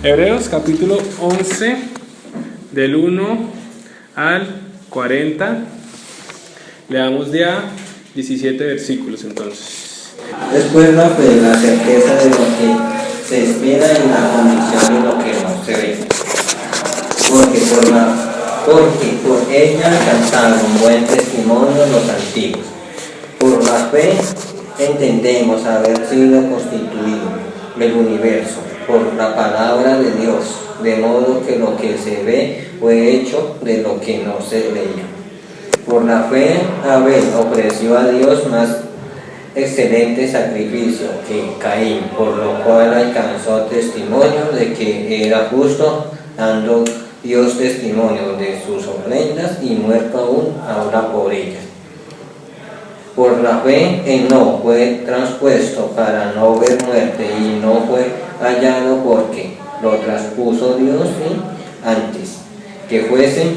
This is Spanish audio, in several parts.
Hebreos capítulo 11, del 1 al 40. Leamos ya 17 versículos entonces. Después la fe, la certeza de lo que se espera y la convicción de lo que no se ve. Porque por ella alcanzaron buen testimonio los antiguos. Por la fe entendemos haber sido constituido el universo por la palabra de Dios, de modo que lo que se ve fue hecho de lo que no se veía. Por la fe Abel ofreció a Dios más excelente sacrificio que Caín, por lo cual alcanzó testimonio de que era justo, dando Dios testimonio de sus ofrendas y muerto aún ahora por ellas. Por la fe Enoc fue traspuesto para no ver muerte y no fue hallado porque lo traspuso Dios y antes que fuese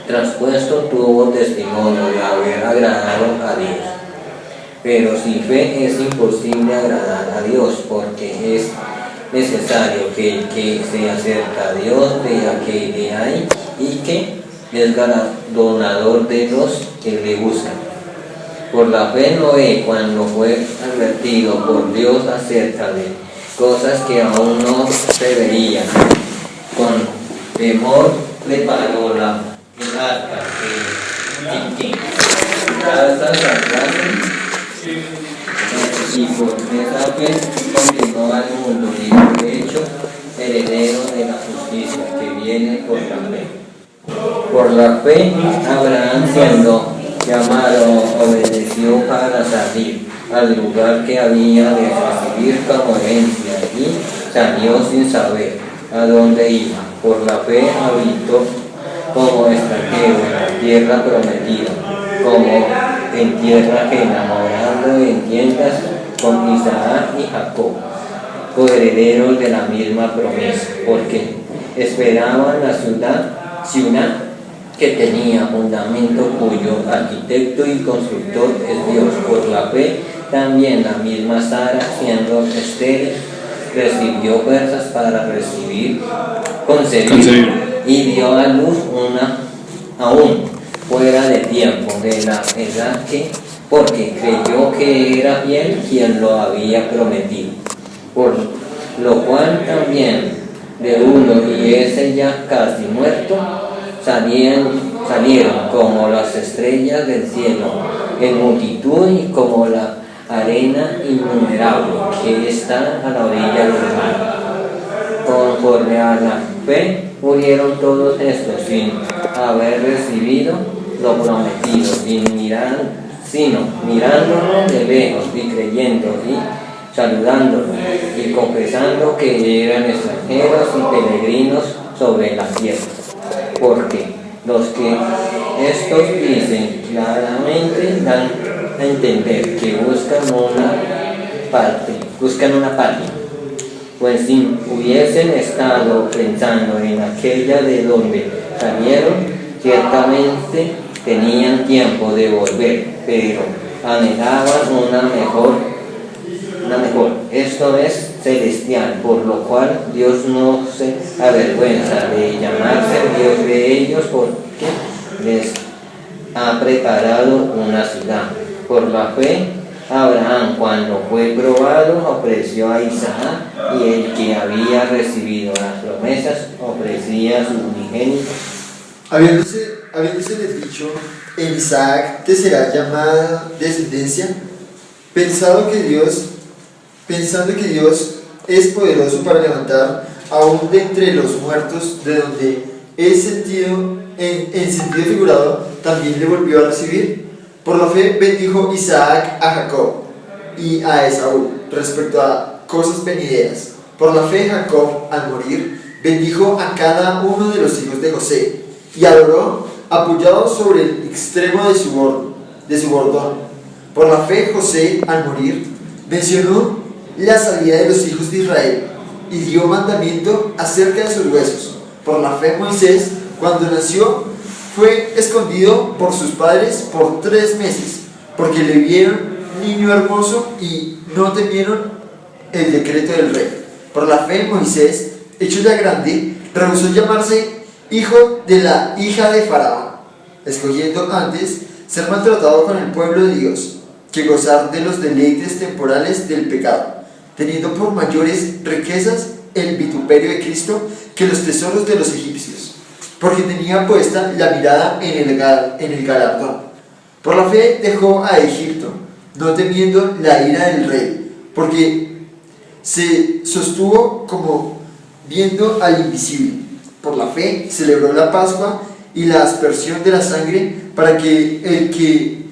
traspuesto tuvo testimonio de haber agradado a Dios. Pero sin fe es imposible agradar a Dios, porque es necesario que el que se acerca a Dios vea que le hay y que es galardonador de los que le buscan. Por la fe Noé, cuando fue advertido por Dios acerca de cosas que aún no se veían, con temor preparó el arca que casas y por esa fe continuó al mundo y fue hecho heredero de la justicia que viene por la fe. Por la fe Abraham, siendo llamado, obedeció para salir al lugar que había de recibir como herencia y salió sin saber a dónde iba. Por la fe habitó como extranjero en la tierra prometida, como en tierra ajena, morando en tiendas con Isaac y Jacob, coherederos de la misma promesa, porque esperaban la ciudad que tenía fundamento, cuyo arquitecto y constructor es Dios. Por la fe también la misma Sara, siendo estéril, recibió fuerzas para concebir y dio a luz aún fuera de tiempo de la edad porque creyó que era fiel quien lo había prometido. Por lo cual también de uno, y ese ya casi muerto, salieron como las estrellas del cielo en multitud y como la arena innumerable que está a la orilla del mar. Conforme a la fe murieron todos estos sin haber recibido lo prometido, sino mirándolo de lejos y creyendo y saludándolo y confesando que eran extranjeros y peregrinos sobre la tierra. Porque los que estos dicen claramente dan a entender que buscan una patria, pues si hubiesen estado pensando en aquella de donde salieron, ciertamente tenían tiempo de volver, pero anhelaban una mejor, esto es celestial, por lo cual Dios no se avergüenza de llamarse Dios de ellos, porque les ha preparado una ciudad. Por la fe Abraham, cuando fue probado, ofreció a Isaac, y el que había recibido las promesas ofrecía su unigénito. Habiéndosele dicho, en Isaac te será llamada descendencia, pensando que Dios es poderoso para levantar aún de entre los muertos, de donde en sentido figurado también le volvió a recibir. Por la fe bendijo Isaac a Jacob y a Esaú respecto a cosas venideras. Por la fe Jacob, al morir, bendijo a cada uno de los hijos de José y adoró apoyado sobre el extremo de su bordón. Por la fe José, al morir, mencionó la salida de los hijos de Israel y dio mandamiento acerca de sus huesos. Por la fe Moisés, cuando nació, fue escondido por sus padres por 3 meses, porque le vieron niño hermoso y no temieron el decreto del rey. Por la fe Moisés, hecho ya grande, rehusó llamarse hijo de la hija de Faraón, escogiendo antes ser maltratado con el pueblo de Dios, que gozar de los deleites temporales del pecado, teniendo por mayores riquezas el vituperio de Cristo que los tesoros de los egipcios, porque tenía puesta la mirada en el galardón. Por la fe dejó a Egipto, no temiendo la ira del rey, porque se sostuvo como viendo al invisible. Por la fe celebró la Pascua y la aspersión de la sangre, para que el que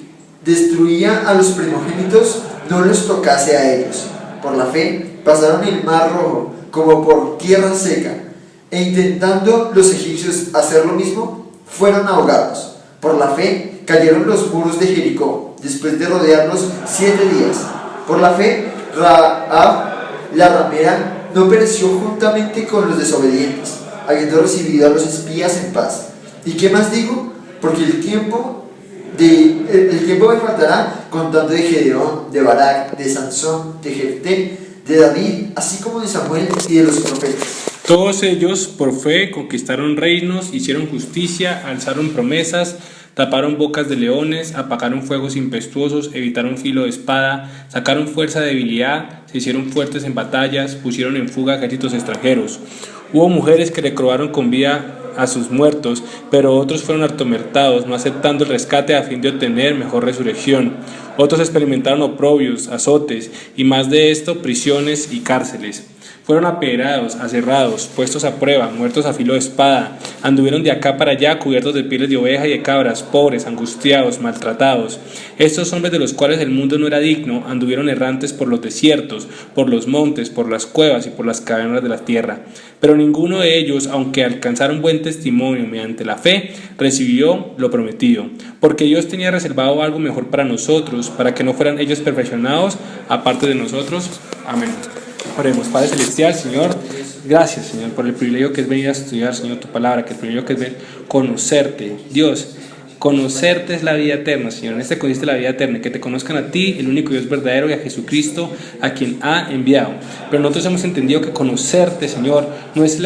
destruía a los primogénitos no los tocase a ellos. Por la fe pasaron el mar rojo como por tierra seca, e intentando los egipcios hacer lo mismo, fueron ahogados. Por la fe cayeron los muros de Jericó, después de rodearlos 7 días. Por la fe Rahab la ramera no pereció juntamente con los desobedientes, habiendo recibido a los espías en paz. ¿Y qué más digo? Porque el tiempo me faltará contando de Gedeón, de Barak, de Sansón, de Jefté, de David, así como de Samuel y de los profetas. Todos ellos por fe conquistaron reinos, hicieron justicia, alzaron promesas, taparon bocas de leones, apagaron fuegos impetuosos, evitaron filo de espada, sacaron fuerza de debilidad, se hicieron fuertes en batallas, pusieron en fuga ejércitos extranjeros. Hubo mujeres que recroaron con vida a sus muertos, pero otros fueron hartomertados, no aceptando el rescate a fin de obtener mejor resurrección. Otros experimentaron oprobios, azotes, y más de esto, prisiones y cárceles. Fueron apedrados, aserrados, puestos a prueba, muertos a filo de espada. Anduvieron de acá para allá cubiertos de pieles de oveja y de cabras, pobres, angustiados, maltratados. Estos hombres, de los cuales el mundo no era digno, anduvieron errantes por los desiertos, por los montes, por las cuevas y por las cavernas de la tierra. Pero ninguno de ellos, aunque alcanzaron buen testimonio mediante la fe, recibió lo prometido, porque Dios tenía reservado algo mejor para nosotros, para que no fueran ellos perfeccionados aparte de nosotros. Amén. Oremos. Padre Celestial, Señor, gracias, Señor, por el privilegio que es venir a estudiar, Señor, tu palabra, que el privilegio que es venir a conocerte. Dios, conocerte es la vida eterna, Señor. En este consiste la vida eterna, que te conozcan a ti, el único Dios verdadero, y a Jesucristo, a quien ha enviado. Pero nosotros hemos entendido que conocerte, Señor, no es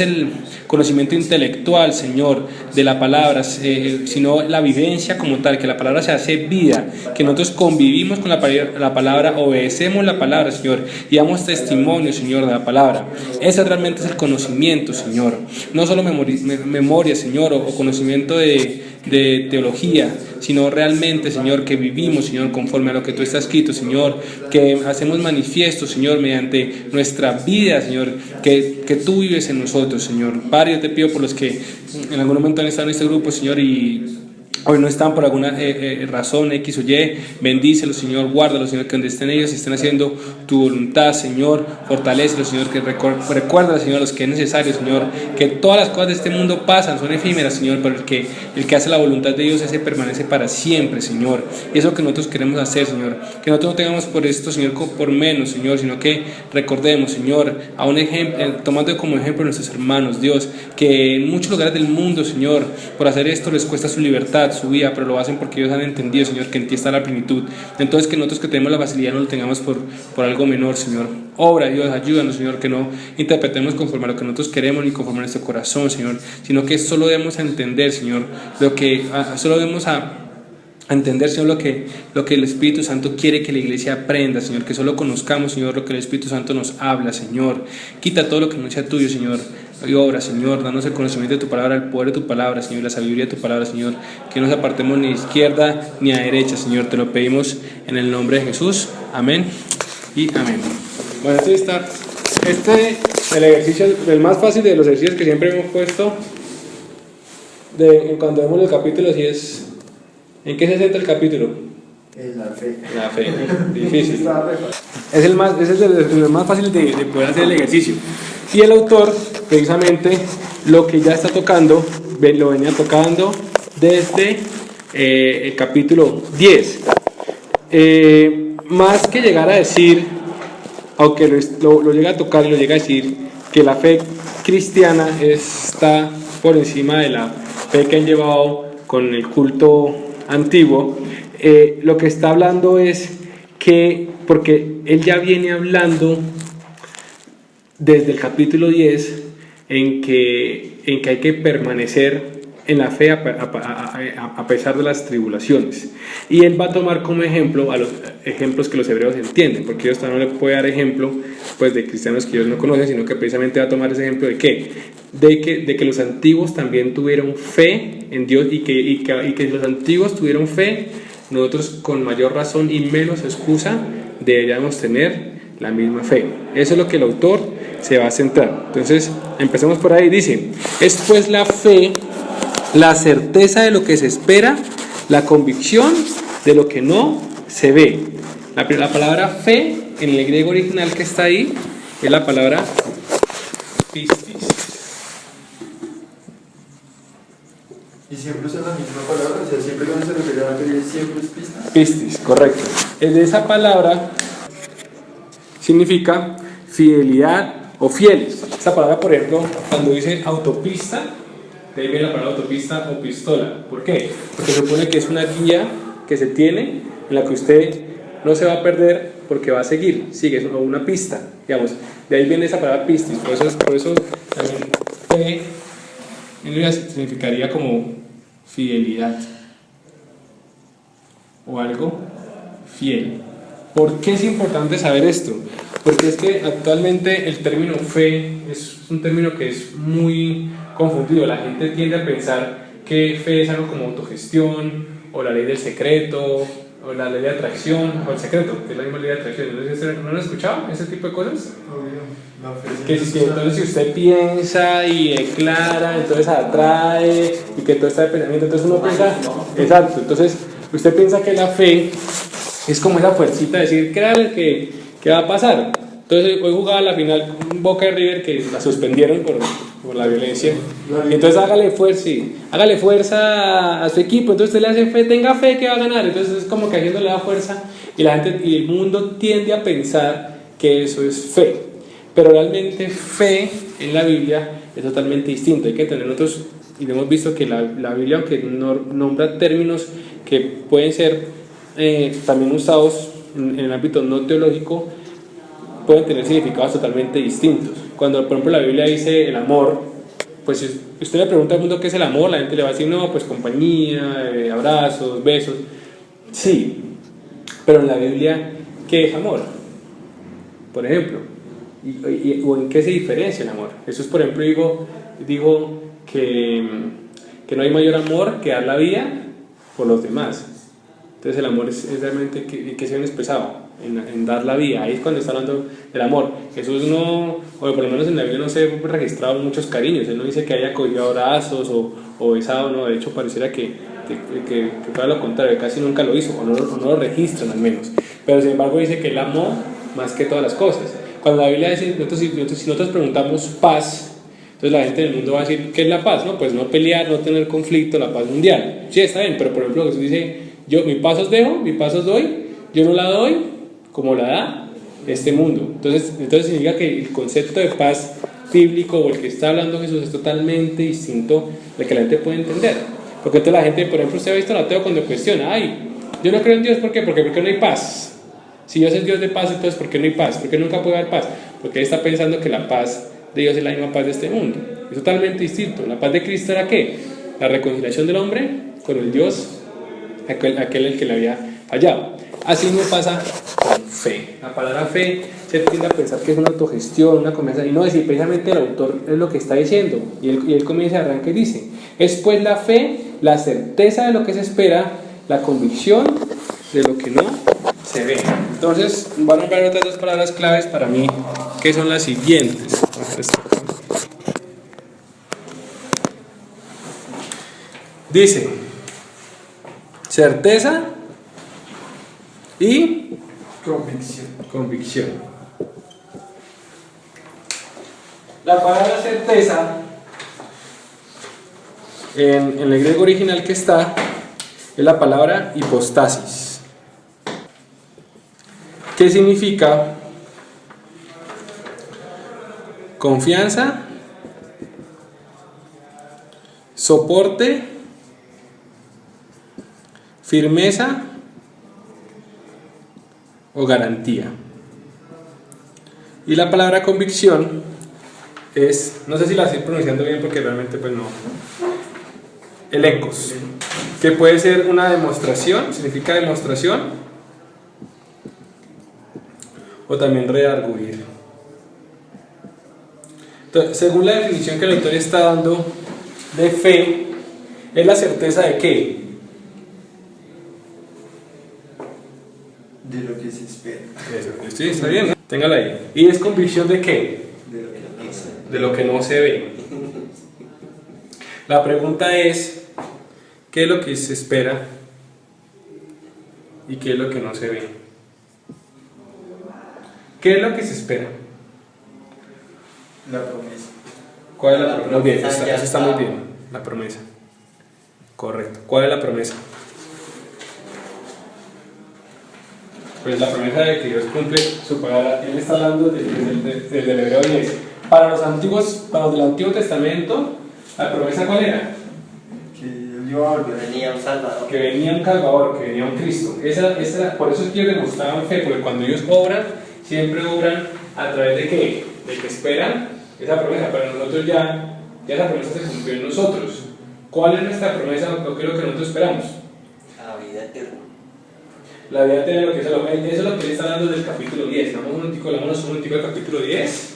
el conocimiento intelectual, Señor, de la palabra, sino la vivencia como tal, que la palabra se hace vida, que nosotros convivimos con la palabra, obedecemos la palabra, Señor, y damos testimonio, Señor, de la palabra. Ese realmente es el conocimiento, Señor. No solo memoria, Señor, o conocimiento de teología, sino realmente, Señor, que vivimos, Señor, conforme a lo que tú estás escrito, Señor, que hacemos manifiesto, Señor, mediante nuestra vida, Señor, que tú vives en nosotros, Señor. Padre, yo te pido por los que en algún momento han estado en este grupo, Señor, y hoy no están por alguna razón X o Y, bendícelos, Señor, guárdalos, Señor, que donde estén ellos estén haciendo tu voluntad, Señor, fortalécelos, Señor, que recuerda, Señor, los que es necesario, Señor, que todas las cosas de este mundo pasan, son efímeras, Señor, pero el que hace la voluntad de Dios, ese permanece para siempre, Señor. Y eso que nosotros queremos hacer, Señor, que nosotros no tengamos por esto, Señor, por menos, Señor, sino que recordemos, Señor, a un ejemplo, tomando como ejemplo a nuestros hermanos, Dios, que en muchos lugares del mundo, Señor, por hacer esto les cuesta su libertad, su vida, pero lo hacen porque ellos han entendido, Señor, que en ti está la plenitud. Entonces, que nosotros que tenemos la facilidad no lo tengamos por algo menor, Señor. Obra, Dios, ayúdanos, Señor, que no interpretemos conforme a lo que nosotros queremos ni conforme a nuestro corazón, Señor, sino que solo debemos a entender, Señor, solo debemos a entender, Señor, lo que el Espíritu Santo quiere que la iglesia aprenda, Señor, que solo conozcamos, Señor, lo que el Espíritu Santo nos habla, Señor. Quita todo lo que no sea tuyo, Señor, y obra, Señor, danos el conocimiento de tu palabra, el poder de tu palabra, Señor, la sabiduría de tu palabra, Señor, que no nos apartemos ni a izquierda ni a derecha, Señor, te lo pedimos en el nombre de Jesús, amén y amén. Bueno, el ejercicio, el más fácil de los ejercicios que siempre hemos puesto, cuando vemos el capítulo, si es, ¿en qué se centra el capítulo? En la fe. La fe, difícil. Es el más fácil de poder hacer el ejercicio. Y el autor, precisamente, lo que ya está tocando, lo venía tocando desde el capítulo 10. Más que llegar a decir, aunque lo llega a tocar y lo llega a decir, que la fe cristiana está por encima de la fe que han llevado con el culto antiguo, lo que está hablando es que, porque él ya viene hablando desde el capítulo 10 en que hay que permanecer en la fe a pesar de las tribulaciones. Y él va a tomar como ejemplo a los ejemplos que los hebreos entienden, porque Dios no le puede dar ejemplo pues, de cristianos que ellos no conocen, sino que precisamente va a tomar ese ejemplo de ¿qué? De que los antiguos también tuvieron fe en Dios y que los antiguos tuvieron fe, nosotros con mayor razón y menos excusa deberíamos tener la misma fe. Eso es lo que el autor se va a centrar. Entonces, empecemos por ahí. Dice, es pues la fe, la certeza de lo que se espera, la convicción de lo que no se ve. La palabra fe, en el griego original que está ahí, es la palabra pistis. Y siempre usan la misma palabra, o sea, siempre cuando se refiere a la fe, siempre es pistis. Pistis, correcto. Esa palabra significa fidelidad o fieles. Esta palabra, por ejemplo, cuando dice autopista, de ahí viene la palabra autopista o pistola. ¿Por qué? Porque se supone que es una guía que se tiene en la que usted no se va a perder porque va a seguir, sigue, es una pista, digamos. De ahí viene esa palabra pistis. Por eso también fe en realidad significaría como fidelidad o algo fiel. ¿Por qué es importante saber esto? Porque es que actualmente el término fe es un término que es muy confundido. La gente tiende a pensar que fe es algo como autogestión, o la ley del secreto, o la ley de atracción, o el secreto, que es la misma ley de atracción. ¿No han escuchado ese tipo de cosas? Que entonces si usted piensa y declara, entonces atrae, y que todo está de pensamiento, entonces uno piensa, exacto, entonces usted piensa que la fe es como esa fuercita de decir, créale que va a pasar. Entonces hoy jugaba la final Boca de River, que la suspendieron por la violencia, y entonces hágale fuerza a su equipo, entonces usted le hace fe, tenga fe que va a ganar, entonces es como que haciéndole la fuerza, y la gente y el mundo tiende a pensar que eso es fe, pero realmente fe en la Biblia es totalmente distinto. Hay que tener nosotros, y hemos visto que la Biblia, aunque nombra términos que pueden ser también usados en el ámbito no teológico, pueden tener significados totalmente distintos. Cuando por ejemplo la Biblia dice el amor, pues si usted le pregunta al mundo qué es el amor, la gente le va a decir no, pues compañía, abrazos, besos. Sí, pero en la Biblia, ¿qué es amor? Por ejemplo, o en qué se diferencia el amor. Jesús, por ejemplo, digo que no hay mayor amor que dar la vida por los demás. Entonces el amor es realmente que se ha expresado en dar la vida. Ahí es cuando está hablando del amor. Jesús no, o por lo menos en la Biblia no se ha registrado muchos cariños. Él no dice que haya cogido abrazos o besado, no. De hecho pareciera que fuera lo contrario, casi nunca lo hizo, o no lo registran al menos. Pero sin embargo dice que él amó más que todas las cosas. Cuando la Biblia dice, si nosotros preguntamos paz, entonces la gente del mundo va a decir, ¿qué es la paz? No, pues no pelear, no tener conflicto, la paz mundial. Sí, está bien, pero por ejemplo Jesús dice, yo mi paz os dejo, mi paz os doy, yo no la doy como la da este mundo. Entonces significa que el concepto de paz bíblico o el que está hablando Jesús es totalmente distinto del que la gente puede entender. Porque entonces la gente, por ejemplo, usted ha visto al ateo cuando cuestiona, yo no creo en Dios, ¿por qué? Porque no hay paz. Si Dios es Dios de paz, entonces ¿por qué no hay paz? ¿Por qué nunca puede haber paz? Porque él está pensando que la paz de Dios es la misma paz de este mundo. Es totalmente distinto. La paz de Cristo era ¿qué? La reconciliación del hombre con el Dios, aquel el que le había fallado. Así me pasa con fe. La palabra fe se tiende a pensar que es una autogestión, una confianza, y no decir, precisamente el autor es lo que está diciendo, y él comienza a arrancar y dice, es pues la fe, la certeza de lo que se espera, la convicción de lo que no se ve. Entonces, van a ver otras dos palabras claves para mí, que son las siguientes. Dice, certeza y convicción. La palabra certeza en el griego original que está es la palabra hipostasis, que significa confianza, soporte, firmeza o garantía. Y la palabra convicción es, no sé si la estoy pronunciando bien porque realmente pues no, elencos, que puede ser una demostración, significa demostración, o también redarguir. Entonces, según la definición que el autor está dando de fe, es la certeza de qué. De lo que se espera. Eso, sí, está bien, ¿no? Téngala ahí. ¿Y es convicción de qué? De lo que no se ve. De lo que no se ve. La pregunta es, ¿qué es lo que se espera y qué es lo que no se ve? ¿Qué es lo que se espera? La promesa. ¿Cuál es la La promesa? Muy bien, promesa ya eso está muy está. bien. La promesa. Correcto. ¿Cuál es la promesa? Pues la promesa de que Dios cumple su palabra. Él está hablando desde el Hebreo 10. Para los del Antiguo Testamento, ¿la promesa cuál era? Que él iba a volver. Venía un Salvador. Que venía un Salvador, que venía un Cristo. Por eso es que ellos demostraban fe, porque cuando ellos obran, siempre obran a través de qué? De que esperan esa promesa, pero nosotros ya esa promesa se cumplió en nosotros. ¿Cuál es nuestra promesa o qué es lo que nosotros esperamos? La vida eterna. La vida tiene lo que eso es lo que él está hablando del capítulo 10. Vamos un momentico del capítulo 10.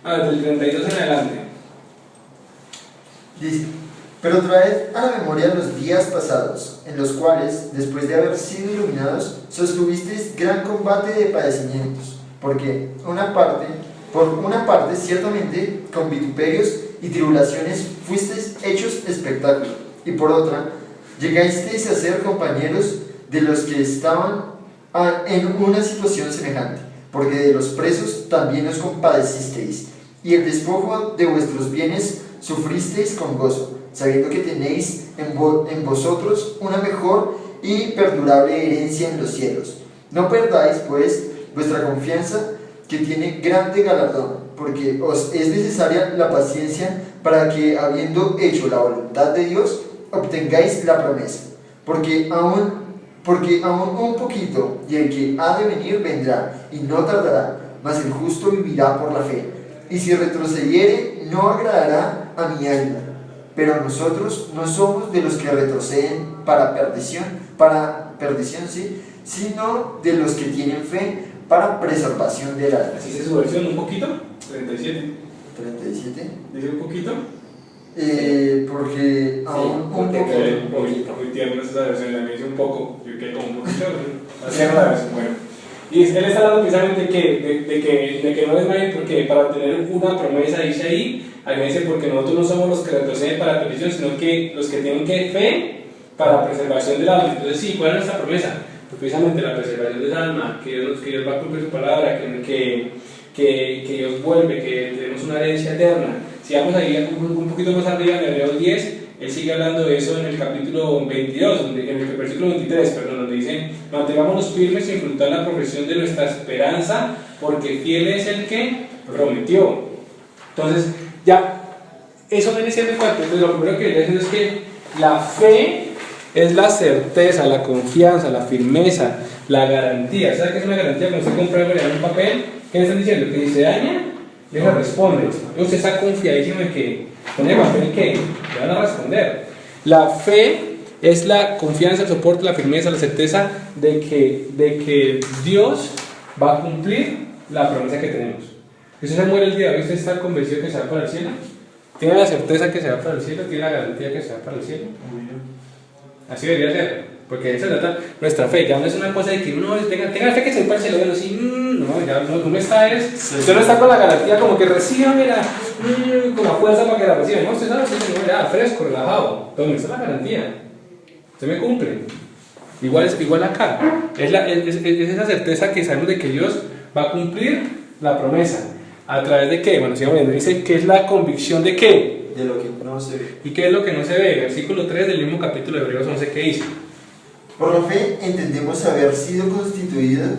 Desde el 32 en adelante. Dice, pero traed a la memoria los días pasados, en los cuales, después de haber sido iluminados, sostuvisteis gran combate de padecimientos, porque por una parte, ciertamente, con vituperios y tribulaciones fuisteis hechos espectáculo, y por otra, llegasteis a ser compañeros de los que estaban en una situación semejante, porque de los presos también os compadecisteis, y el despojo de vuestros bienes sufristeis con gozo, sabiendo que tenéis en vosotros una mejor y perdurable herencia en los cielos. No perdáis, pues, vuestra confianza, que tiene grande galardón, porque os es necesaria la paciencia para que, habiendo hecho la voluntad de Dios, obtengáis la promesa. Porque aún un poquito, y el que ha de venir vendrá, y no tardará, mas el justo vivirá por la fe. Y si retrocediere, no agradará a mi alma. Pero nosotros no somos de los que retroceden para perdición, sí, sino de los que tienen fe para preservación del alma. Así es su versión, un poquito. 37. 37. Dice un poquito. Porque aún un poquito. Muy tierno esa versión, la me dice un poco. Yo quedé como un poquito. Así es la versión, bueno. Y él está hablando precisamente de que no desmayen, porque para tener una promesa, dice ahí, dice, porque nosotros no somos los que retroceden para perdición, sino que los que tienen que fe para preservación del alma. Entonces, sí, ¿cuál es nuestra promesa? Pues precisamente la preservación del alma, que Dios va a cumplir su palabra, que Dios vuelve, que tenemos una herencia eterna. Si vamos ahí un poquito más arriba, en Hebreos 10, él sigue hablando de eso en el capítulo 22, en el versículo 23, perdón, donde dice: mantengámonos firmes sin frutar la profesión de nuestra esperanza, porque fiel es el que prometió. Entonces, ya, eso viene siendo cuánto. Entonces, lo primero que le dicen es que la fe es la certeza, la confianza, la firmeza, la garantía. ¿Sabe qué es una garantía? Cuando usted compra algo y le dan un papel, ¿qué le están diciendo? Que si se daña, le responde. Usted está confiadísimo en que con el papel que le van a responder. La fe es la confianza, el soporte, la firmeza, la certeza de que Dios va a cumplir la promesa que tenemos. Si usted se muere el día de hoy, ¿usted está convencido que se va para el cielo? ¿Tiene la certeza que se va para el cielo? ¿Tiene la garantía que se va para el cielo? Así debería ser, porque esa es nuestra fe. Ya no es una cosa de que uno tenga fe que se va para el cielo. Bueno, sí, no, ya uno está, usted no está con la garantía como que reciba, mira, con la fuerza para que la reciba. No, usted sabe, ya, fresco, relajado. Entonces, esa es la garantía. Usted me cumple. Igual acá. Es esa certeza que sabemos de que Dios va a cumplir la promesa. ¿A través de qué? Bueno, sigamos viendo. Dice que es la convicción de qué. De lo que no se ve. ¿Y qué es lo que no se ve? Versículo 3 del mismo capítulo de Hebreos 11, ¿qué dice? Por la fe entendemos haber sido constituido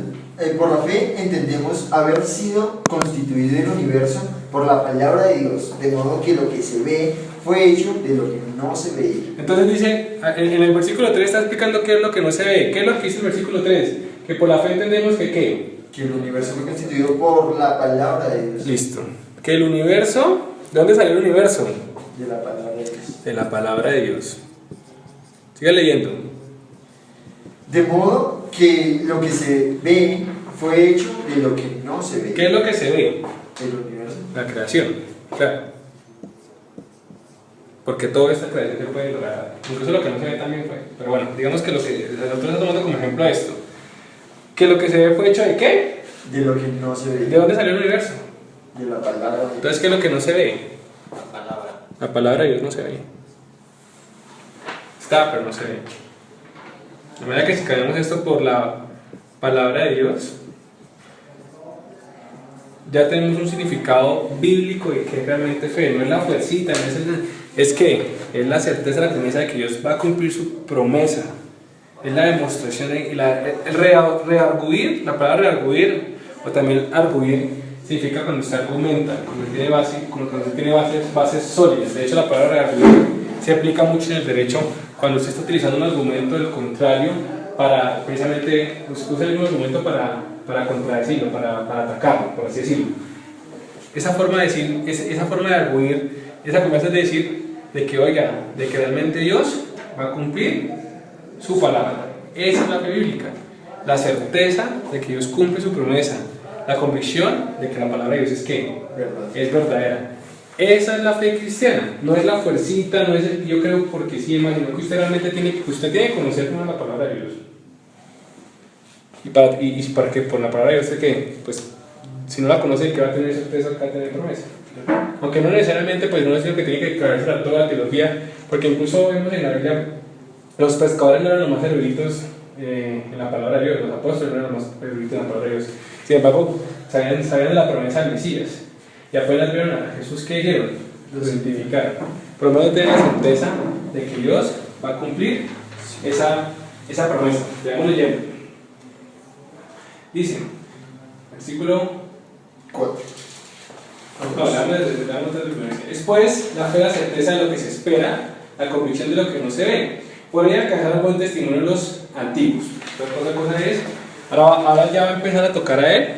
el universo por la palabra de Dios, de modo que lo que se ve fue hecho de lo que no se ve. Entonces dice, en el versículo 3 está explicando qué es lo que no se ve. ¿Qué es lo que dice el versículo 3? Que por la fe entendemos que ¿qué? Que el universo fue constituido por la palabra de Dios. Listo. Que el universo, ¿de dónde salió el universo? De la palabra de Dios. De la palabra de Dios. Sigue leyendo. De modo que lo que se ve fue hecho de lo que no se ve. ¿Qué es lo que se ve? El universo. La creación, claro. Porque toda esta creación se puede lograr. Incluso lo que no se ve también fue. Pero bueno, digamos que lo que nosotros estamos tomando como ejemplo esto. Que lo que se ve fue hecho de qué? De lo que no se ve. ¿De dónde salió el universo? De la palabra de Dios. Entonces, ¿qué es lo que no se ve? La palabra. La palabra de Dios no se ve. Está, pero no se ve. De manera que si cambiamos esto por la palabra de Dios, ya tenemos un significado bíblico de que realmente fe. No es la fuercita, no es que es la certeza, la promesa de que Dios va a cumplir su promesa. Es la demostración, el rearguir, la palabra rearguir, o también arguir, significa cuando se argumenta, cuando tiene bases sólidas. De hecho, la palabra rearguir se aplica mucho en el derecho cuando usted está utilizando un argumento del contrario para, precisamente, usa el mismo argumento para contradecirlo, para atacarlo, por así decirlo. Esa forma de decir, esa forma de arguir, esa conversa es de decir, de que oiga, de que realmente Dios va a cumplir su palabra. Esa es la fe bíblica, la certeza de que Dios cumple su promesa, la convicción de que la palabra de Dios es que es verdadera. Esa es la fe cristiana, no es la fuercita, no es el yo creo porque sí, sino que usted realmente tiene que conocer cómo es la palabra de Dios. Y para que por la palabra de Dios usted que, pues, si no la conoce, que va a tener certeza, que va a tener promesa. Aunque no necesariamente, pues no es lo que tiene que caerse a toda la teología, porque incluso vemos en la Biblia, los pescadores no eran los más eruditos en la palabra de Dios, los apóstoles no eran los más eruditos en la palabra de Dios. Sin embargo, sabían de la promesa del Mesías. Y apenas vieron a Jesús, ¿qué hicieron? Lo identificaron. Por lo menos tienen la certeza de que Dios va a cumplir esa promesa. Veamos leyendo. Dice, versículo 4. Es pues la fe, la certeza de lo que se espera, la convicción de lo que no se ve. Por ella alcanzar un buen testimonio en los antiguos. Entonces, otra cosa es, ahora ya va a empezar a tocar a él,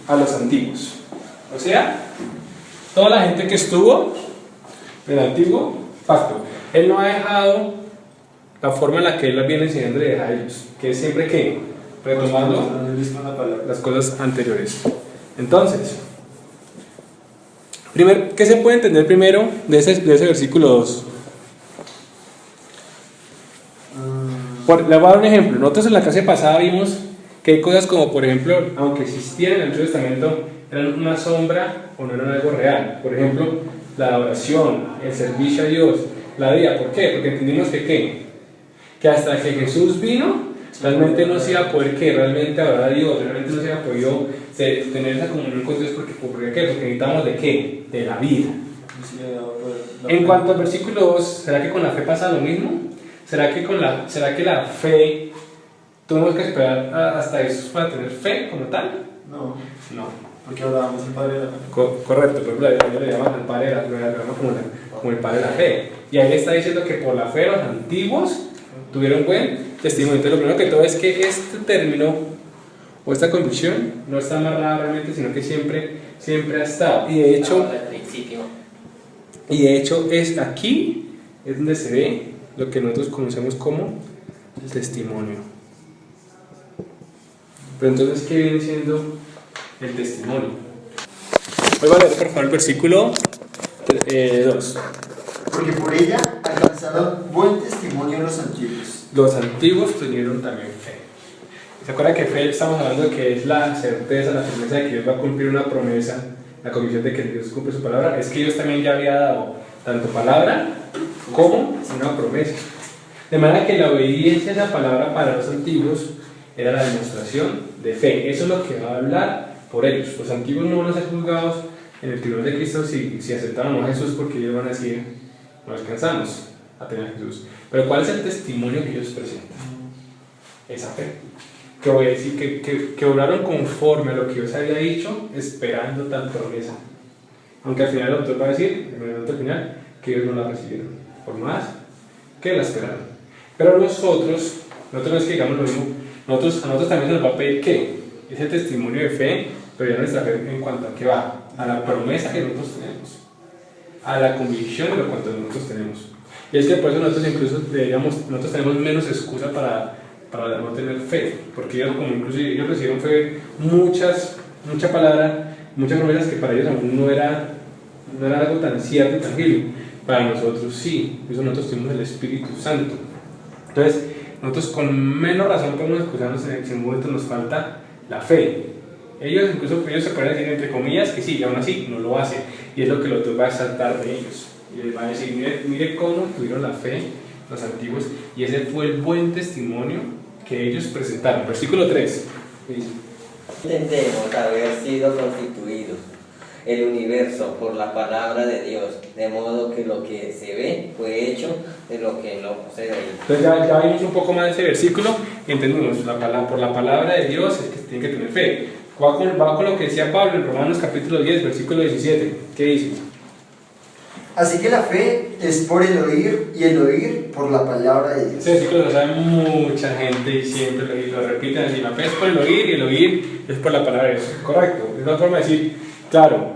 a los antiguos. O sea, toda la gente que estuvo en el antiguo pacto, él no ha dejado la forma en la que él las viene enseñando de a ellos, que es siempre que retomando las cosas anteriores. Entonces, ¿qué se puede entender primero de ese versículo 2? Le voy a dar un ejemplo. Nosotros en la clase pasada vimos que hay cosas como, por ejemplo, aunque existieran en el Antiguo Testamento, eran una sombra o no eran algo real. Por ejemplo, la adoración, el servicio a Dios, la vida. ¿Por qué? Porque entendimos que hasta que Jesús vino, realmente no se iba a poder realmente adorar a Dios, realmente no se iba a podido tener esa comunión con Dios. ¿Por qué? Porque necesitamos ¿de qué? De la vida. En cuanto al versículo 2, ¿será que con la fe pasa lo mismo? ¿Será que la fe tenemos que esperar hasta Jesús para tener fe como tal? No, porque hablábamos del Padre de la fe. Correcto, por ejemplo, la Biblia le llama al Padre, como el Padre de la fe. Y ahí está diciendo que por la fe los antiguos tuvieron buen testimonio. Entonces, lo primero que todo es que este término o esta convicción no está amarrada realmente, sino que siempre ha estado. Y de hecho, es aquí es donde se ve lo que nosotros conocemos como testimonio. Pero entonces, ¿qué viene siendo el testimonio? Voy a leer por favor el versículo 2. Porque por ella alcanzaron buen testimonio los antiguos. Los antiguos tuvieron también fe. ¿Se acuerdan que fe estamos hablando de que es la certeza, la firmeza de que Dios va a cumplir una promesa, la convicción de que Dios cumple su palabra? Es que Dios también ya había dado tanto palabra como una promesa. De manera que la obediencia a esa palabra para los antiguos era la demostración de fe. Eso es lo que va a hablar por ellos. Los antiguos no van a ser juzgados en el tribunal de Cristo si aceptaron a Jesús, porque ellos van a decir, no alcanzamos a tener a Jesús. Pero ¿cuál es el testimonio que ellos presentan? Esa fe. Que voy a decir que obraron conforme a lo que Dios había dicho, esperando tal promesa. Aunque al final el autor va a decir, en el otro final, que ellos no la recibieron, por más que la esperaron. Pero nosotros no es que digamos lo mismo, a nosotros también se nos va a pedir ¿qué? Ese testimonio de fe, pero ya nuestra fe en cuanto a qué va, a la promesa que nosotros tenemos, a la convicción de lo cuanto nosotros tenemos. Y es que por eso nosotros tenemos menos excusa para no tener fe, porque ellos, como incluso ellos recibieron fe, mucha palabra, muchas promesas que para ellos aún no era algo tan cierto y tangible. Para nosotros sí, por eso nosotros tenemos el Espíritu Santo. Entonces, nosotros con menos razón podemos excusarnos si en un momento nos falta la fe. Ellos se pueden decir entre comillas que sí, y aún así no lo hacen. Y es lo que los va a saltar de ellos. Y les va a decir, mire cómo tuvieron la fe los antiguos, y ese fue el buen testimonio que ellos presentaron. Versículo 3. Dice: Entendemos haber sido constituidos el universo por la palabra de Dios, de modo que lo que se ve fue hecho de lo que no se ve. Entonces ya vimos un poco más de ese versículo y entendimos, por la palabra de Dios es que se tiene que tener fe. Va con lo que decía Pablo en Romanos capítulo 10, versículo 17. ¿Qué dice? Así que la fe es por el oír, y el oír por la palabra de Dios. Ese versículo lo sabe mucha gente y siempre lo repiten así: la fe es por el oír y el oír es por la palabra de Dios. Correcto, es una forma de decir, claro,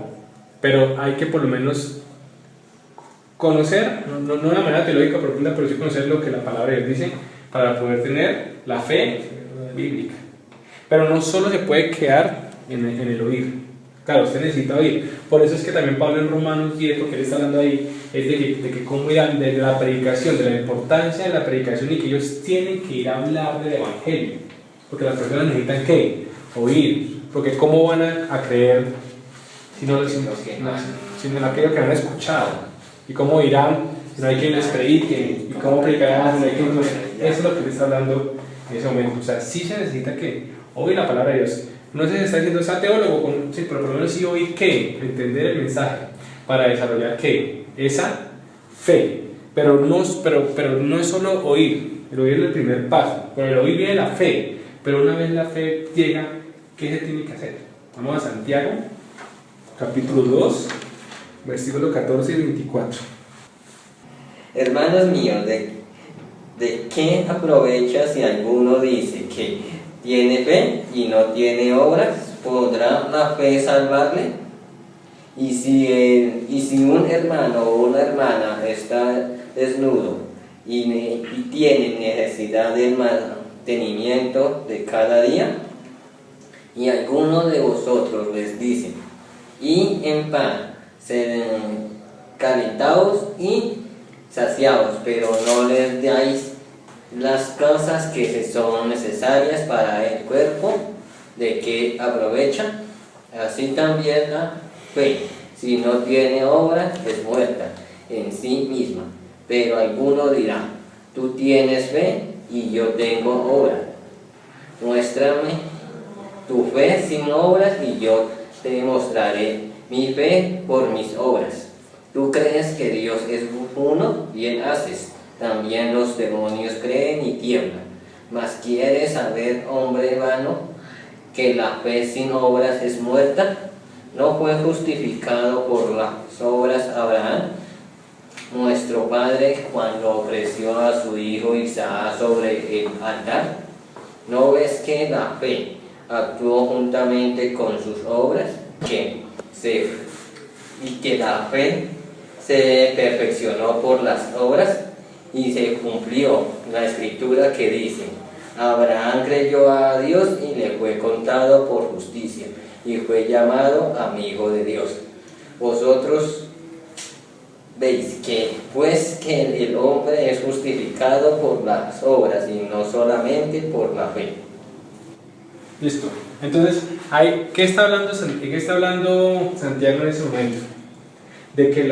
pero hay que por lo menos conocer, no de una manera teológica profunda, pero sí conocer lo que la palabra de Dios dice para poder tener la fe bíblica. Pero no solo se puede quedar en el oír. Claro, usted necesita oír. Por eso es que también Pablo en Romanos 10, porque él está hablando ahí, es de que cómo irán, de la predicación, de la importancia de la predicación, y que ellos tienen que ir a hablar del Evangelio. Porque las personas necesitan ¿qué? Oír. Porque ¿cómo van a creer si no en aquello que han escuchado? ¿Y cómo irán si no hay quien les predique? ¿Y cómo predicarán si no hay quien les... Eso es lo que él está hablando en ese momento. O sea, sí se necesita que oír la palabra de Dios. No se está diciendo sea teólogo, sí, pero por lo menos sí oír qué, entender el mensaje para desarrollar qué, esa fe. Pero no es solo oír, el oír es el primer paso, pero el oír viene la fe. Pero una vez la fe llega, ¿qué se tiene que hacer? Vamos a Santiago, capítulo 2, versículos 14 y 24. Hermanos míos, ¿de qué aprovecha si alguno dice que tiene fe y no tiene obras? ¿Podrá la fe salvarle? Y si un hermano o una hermana está desnudo y tiene necesidad del mantenimiento de cada día, y alguno de vosotros les dice: y en pan, calentaos y saciaos, pero no les dais las cosas que son necesarias para el cuerpo, ¿de qué aprovecha? Así también la fe, si no tiene obra, es muerta en sí misma. Pero alguno dirá: tú tienes fe y yo tengo obra. Muéstrame tu fe sin obras y yo te mostraré mi fe por mis obras. Tú crees que Dios es uno, bien haces. También los demonios creen y tiemblan. Mas ¿quieres saber, hombre vano, que la fe sin obras es muerta? ¿No fue justificado por las obras Abraham, nuestro padre, cuando ofreció a su hijo Isaac sobre el altar? ¿No ves que la fe actuó juntamente con sus obras? Y que la fe se perfeccionó por las obras. Y se cumplió la escritura que dice: Abraham creyó a Dios y le fue contado por justicia, y fue llamado amigo de Dios. Vosotros veis que el hombre es justificado por las obras y no solamente por la fe. Listo. Entonces, ¿qué está hablando Santiago en ese momento? De que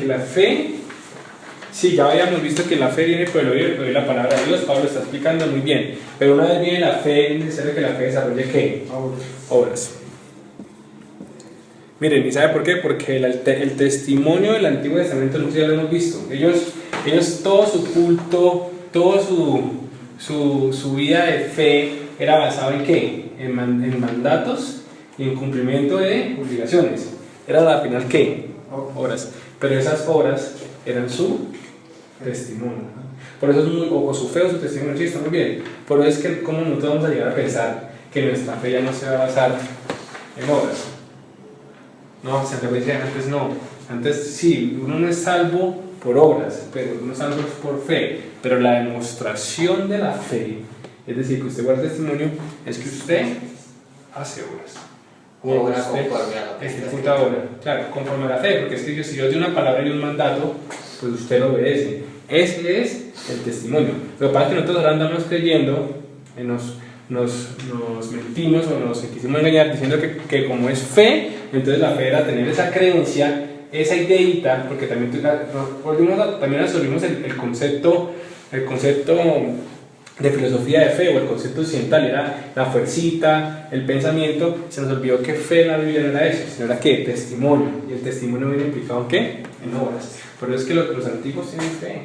la fe... Sí, ya habíamos visto que la fe viene por el oír la palabra de Dios. Pablo está explicando muy bien. Pero una vez viene la fe, es necesario que la fe desarrolle ¿qué? Obras. Miren, ¿y sabe por qué? Porque el testimonio del Antiguo Testamento nosotros ya lo hemos visto. Ellos todo su culto, toda su vida de fe era basado en ¿qué? En mandatos y en cumplimiento de obligaciones. Era al final ¿qué? Obras. Pero esas obras eran su testimonio. Por eso es o su fe o su testimonio, sí, está muy bien. Por eso es que como nosotros vamos a llegar a pensar que nuestra fe ya no se va a basar en obras. No, San Sebastián decía antes no. Antes sí, uno no es salvo por obras, pero uno es salvo por fe. Pero la demostración de la fe, es decir, que usted guarda testimonio, es que usted hace obras. Obra Usted conforme a la fe. ejecuta obra. Claro, conforme a la fe, porque es que si Dios dio una palabra y un mandato, pues usted lo obedece. Ese es el testimonio. Lo que pasa es que nosotros ahora andamos creyendo, nos mentimos o nos quisimos engañar diciendo que como es fe, entonces la fe era tener esa creencia, esa ideita, porque también absorbimos el concepto de filosofía de fe o el concepto occidental, era la fuercita, el pensamiento. Se nos olvidó que fe en la Biblia no era eso, sino era que testimonio, y el testimonio viene implicado en ¿qué? En obras. Pero es que los antiguos tienen fe,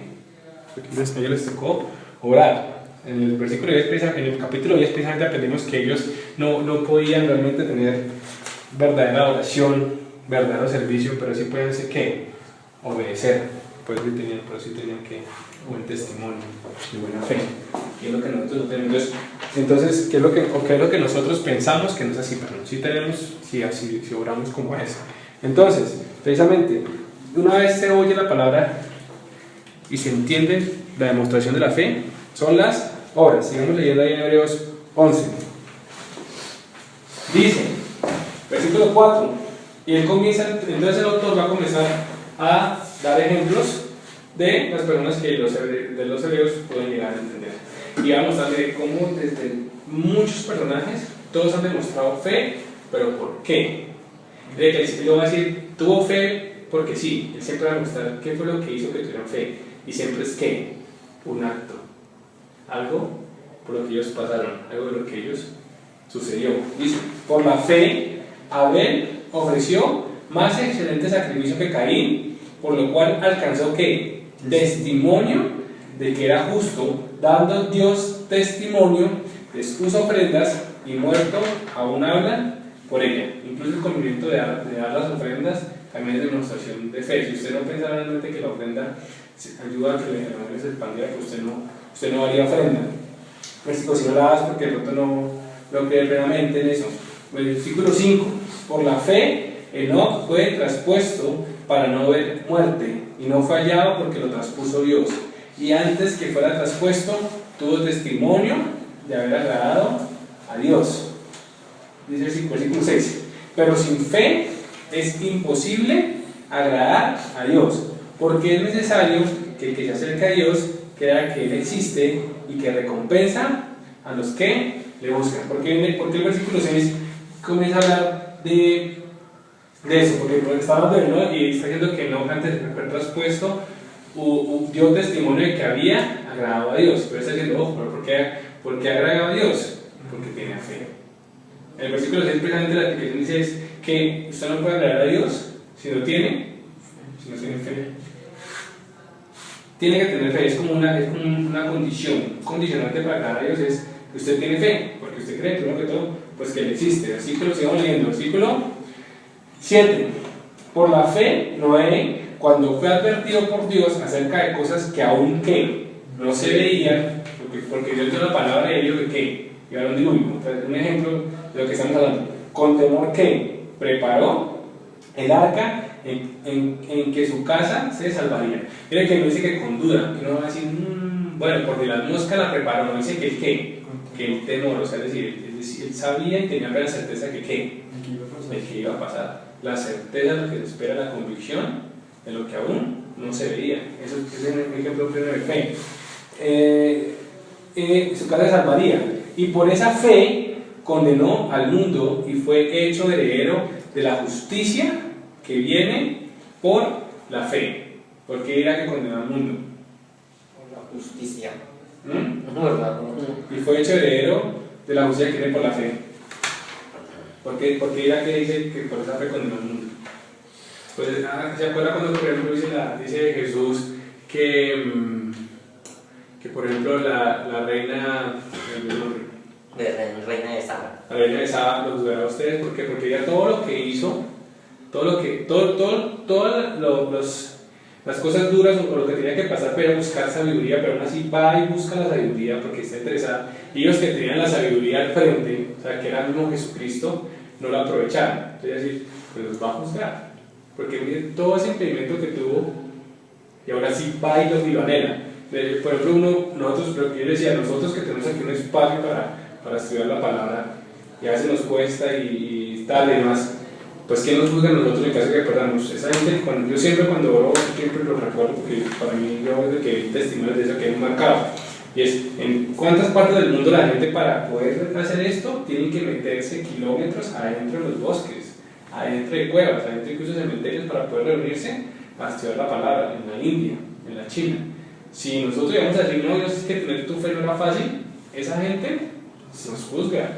porque a ellos les tocó orar. En el versículo 10, en el capítulo 10 precisamente aprendimos que ellos no podían realmente tener verdadera oración, verdadero servicio, pero sí pueden ser ¿qué? Obedecer. Pero sí tenían que buen testimonio y buena fe. Y es lo que nosotros no tenemos. Entonces, ¿qué es lo que nosotros pensamos que no es así? Pero sí tenemos, si obramos como es. Entonces, precisamente, una vez se oye la palabra y se entiende la demostración de la fe, son las obras. Sigamos leyendo ahí en Hebreos 11. Dice, versículo 4, y él comienza, entonces el autor va a comenzar a dar ejemplos de las personas que de los hebreos pueden llegar a entender. Y vamos a ver cómo desde muchos personajes todos han demostrado fe, pero ¿por qué? Él va a decir, tuvo fe porque sí. Él siempre va a mostrar qué fue lo que hizo que tuvieran fe. Y siempre es ¿qué? Un acto. Algo por lo que ellos pasaron, algo de lo que ellos sucedió. Dice, por la fe, Abel ofreció más excelente sacrificio que Caín, por lo cual alcanzó ¿qué? Testimonio de que era justo, dando Dios testimonio, les puso ofrendas y muerto aún habla por ella. Incluso el cumplimiento de dar las ofrendas también es demostración de fe. Si usted no piensa realmente que la ofrenda ayuda a que le regales el pan, que usted no haría ofrenda. Versículo, si no la das porque de pronto no cree plenamente en eso. Versículo 5, por la fe Enoc fue traspuesto para no ver muerte, y no fue hallado porque lo traspuso Dios. Y antes que fuera traspuesto, tuvo testimonio de haber agradado a Dios. Dice el versículo 6. Pero sin fe es imposible agradar a Dios, porque es necesario que el que se acerque a Dios crea que Él existe y que recompensa a los que le buscan. Porque el versículo 6 comienza a hablar de eso, porque está hablando de Enoc y está diciendo que Enoc antes de ser traspuesto dio testimonio de que había agradado a Dios. Pero está diciendo, ojo, ¿por qué agradado a Dios? Porque tiene fe. En el versículo 6 precisamente la explicación dice es que usted no puede agradar a Dios si no tiene fe. Tiene que tener fe, es como una condición. Un condicionante para agradar a Dios es que usted tiene fe, porque usted cree, primero que todo, pues que Él existe. Versículo, sigamos leyendo, versículo 7. Por la fe, Noé, cuando fue advertido por Dios acerca de cosas que aún no se veían, porque Dios dio la palabra y ellos que iba a un diluvio. Un ejemplo de lo que estamos hablando. Con temor preparó el arca en que su casa se salvaría. Mira que no dice que con duda, que no va a decir, bueno, porque la mosca la preparó, no dice que el temor, o sea, es decir, él sabía y tenía la certeza de que iba a pasar. La certeza de lo que se espera, la convicción de lo que aún no se veía. Eso es un ejemplo primero de fe. Su casa se salvaría. Y por esa fe condenó al mundo y fue hecho heredero de la justicia que viene por la fe. ¿Por qué era que condenó al mundo? Por la justicia. Y fue hecho heredero de la justicia que viene por la fe. Porque era que dice que por esa fe condenó al mundo. Pues, ¿se acuerda cuando por ejemplo dice Jesús que por ejemplo la reina reina de Saba? La reina de Saba los juzgará a ustedes porque ella todo lo que hizo, las cosas duras o lo que tenía que pasar para buscar sabiduría, pero aún así va y busca la sabiduría porque está interesada. Y ellos que tenían la sabiduría al frente, o sea que era el mismo Jesucristo, no lo aprovecharon. Entonces decir, pues los va a juzgar, porque mire todo ese impedimento que tuvo y ahora sí va y lo anhela. Por ejemplo, nosotros, lo que yo decía, nosotros que tenemos aquí un espacio para estudiar la palabra y a veces nos cuesta y tal y demás, pues ¿quién nos juzga a nosotros en caso de que perdamos? Esa gente, yo siempre cuando oro, siempre lo recuerdo porque para mí yo desde que vi testimonios de eso quedé marcado. Y es, ¿en cuántas partes del mundo la gente para poder hacer esto tiene que meterse kilómetros adentro de los bosques, adentro de cuevas, adentro incluso de cementerios para poder reunirse a estudiar la palabra? En la India, en la China. Si nosotros íbamos a decir, no, Dios, es que tener tu fe no era fácil, esa gente nos juzga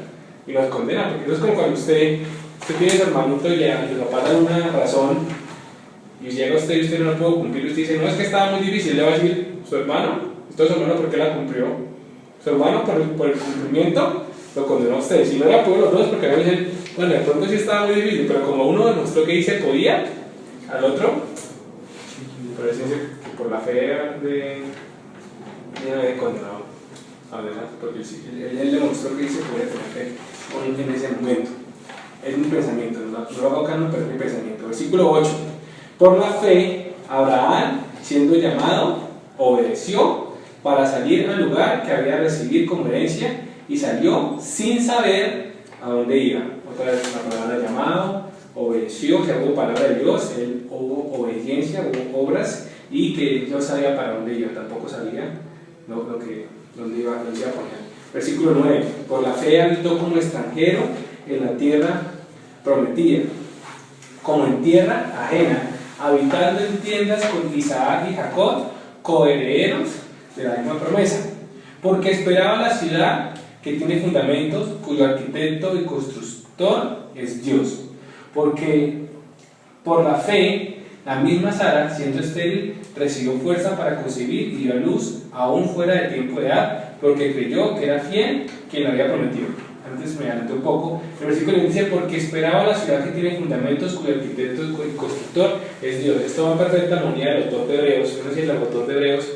y nos condena, porque eso es como cuando usted tiene su hermanito y le pasa una razón y llega usted y usted no la pudo cumplir y usted dice, no, es que estaba muy difícil, le va a decir, su hermano, esto es su hermano porque la cumplió, su hermano por el cumplimiento lo condenó a usted, si no la pudo los dos porque a veces dicen, bueno, de pronto sí estaba muy difícil, pero como uno demostró que dice podía, al otro, por eso dice que por la fe de condenado, además, porque él demostró que dice podía tener fe en ese momento. Es mi pensamiento, no lo hago acá, no, pero es mi pensamiento. Versículo 8. Por la fe, Abraham, siendo llamado, obedeció para salir al lugar que había de recibir como herencia y salió sin saber a dónde iba. Otra vez la palabra llamado, obedeció, que hubo palabra de Dios, él hubo obediencia, hubo obras y que no sabía para dónde iba, tampoco sabía dónde iba a poner. Versículo 9. Por la fe habitó como extranjero en la tierra prometida, como en tierra ajena, habitando en tiendas con Isaac y Jacob, coherederos de la misma promesa, porque esperaba la ciudad que tiene fundamentos, cuyo arquitecto y constructor es Dios. Porque por la fe, la misma Sara, siendo estéril, recibió fuerza para concebir y dio a luz, aún fuera de tiempo de edad, porque creyó que era fiel quien lo había prometido. Antes me adelanté un poco. El versículo dice, porque esperaba la ciudad que tiene fundamentos, cuyo arquitecto y constructor es Dios. Esto va en perfecta armonía del autor de Hebreos. Uno dice el autor de Hebreos,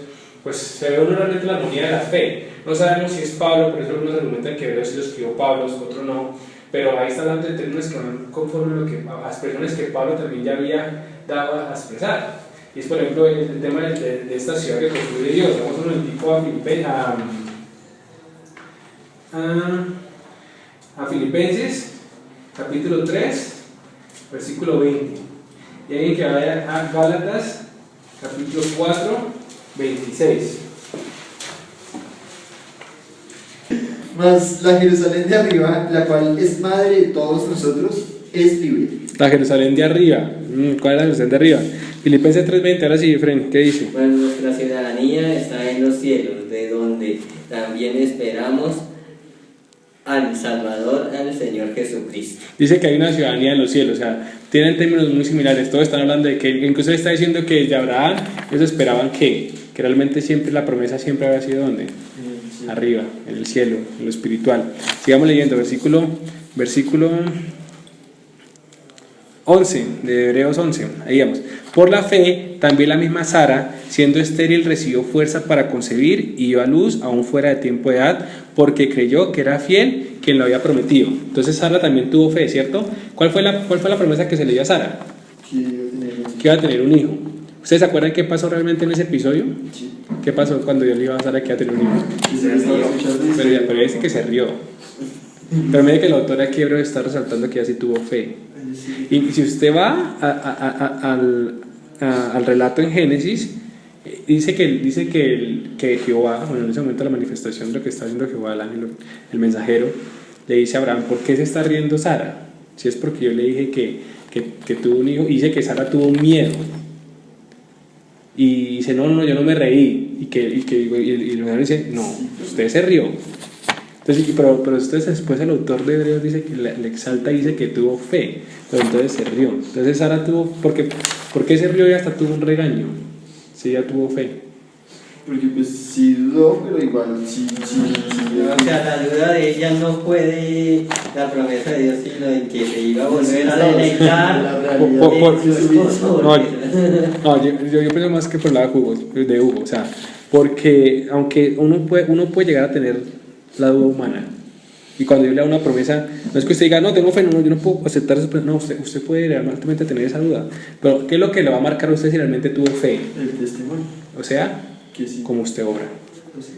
pues se ve realmente la armonía de la fe. No sabemos si es Pablo, por eso algunos argumentan que Hebreos sí lo escribió Pablo, otros no. Pero ahí está hablando de términos que van conforme a las expresiones que Pablo también ya había dado a expresar. Y es, por ejemplo, el tema de esta ciudad que construye Dios. Vamos un momentico a Filipenses, capítulo 3, versículo 20. Y alguien que vaya a Gálatas, capítulo 4, 26. Mas la Jerusalén de arriba, la cual es madre de todos nosotros, es libre. La Jerusalén de arriba. ¿Cuál es la Jerusalén de arriba? Filipenses 3:20. Ahora sí, Efren, ¿qué dice? Pues nuestra ciudadanía está en los cielos, de donde también esperamos al Salvador, al Señor Jesucristo. Dice que hay una ciudadanía en los cielos, o sea, tienen términos muy similares. Todos están hablando de que, incluso está diciendo que desde Abraham ellos esperaban que realmente siempre la promesa siempre había sido ¿dónde? Arriba, en el cielo, en lo espiritual. Sigamos leyendo, versículo 11 de Hebreos 11, ahí vamos. Por la fe, también la misma Sara, siendo estéril, recibió fuerza para concebir y dio a luz aún fuera de tiempo de edad, porque creyó que era fiel quien lo había prometido. Entonces Sara también tuvo fe, ¿cierto? ¿Cuál fue la promesa que se le dio a Sara? Que iba a tener un hijo. ¿Ustedes se acuerdan qué pasó realmente en ese episodio? Sí. ¿Qué pasó cuando Dios le iba a Sara que iba a tener un hijo? Pero ya dice que se rió. Pero mire que el autor aquí Hebreo está resaltando que ya sí tuvo fe. Y si usted va al relato en Génesis, dice que Jehová, bueno, en ese momento la manifestación de lo que está haciendo Jehová, el ángel, el mensajero, le dice a Abraham, ¿por qué se está riendo Sara? Si es porque yo le dije que tuvo un hijo, y dice que Sara tuvo miedo. Y dice, no, yo no me reí. Y el ángel dice, no, usted se rió. Entonces, pero después el autor de Hebreos dice que le exalta y dice que tuvo fe, pero entonces se rió. Entonces Sara tuvo, ¿por qué se rió y hasta tuvo un regaño? Si ella tuvo fe. Porque pues sí dudó, pero igual sí. O sea, la duda de ella no puede la promesa de Dios, sino en que se iba a volver a deleitar. No, yo pienso más que por la de Hugo, o sea, porque aunque uno puede llegar a tener la duda humana, Y cuando Dios le da una promesa, no es que usted diga, no, tengo fe, no, yo no puedo aceptar eso, no, usted puede realmente tener esa duda. Pero ¿qué es lo que le va a marcar a usted si realmente tuvo fe? El testimonio. O sea, Que sí. como usted obra. Pues sí.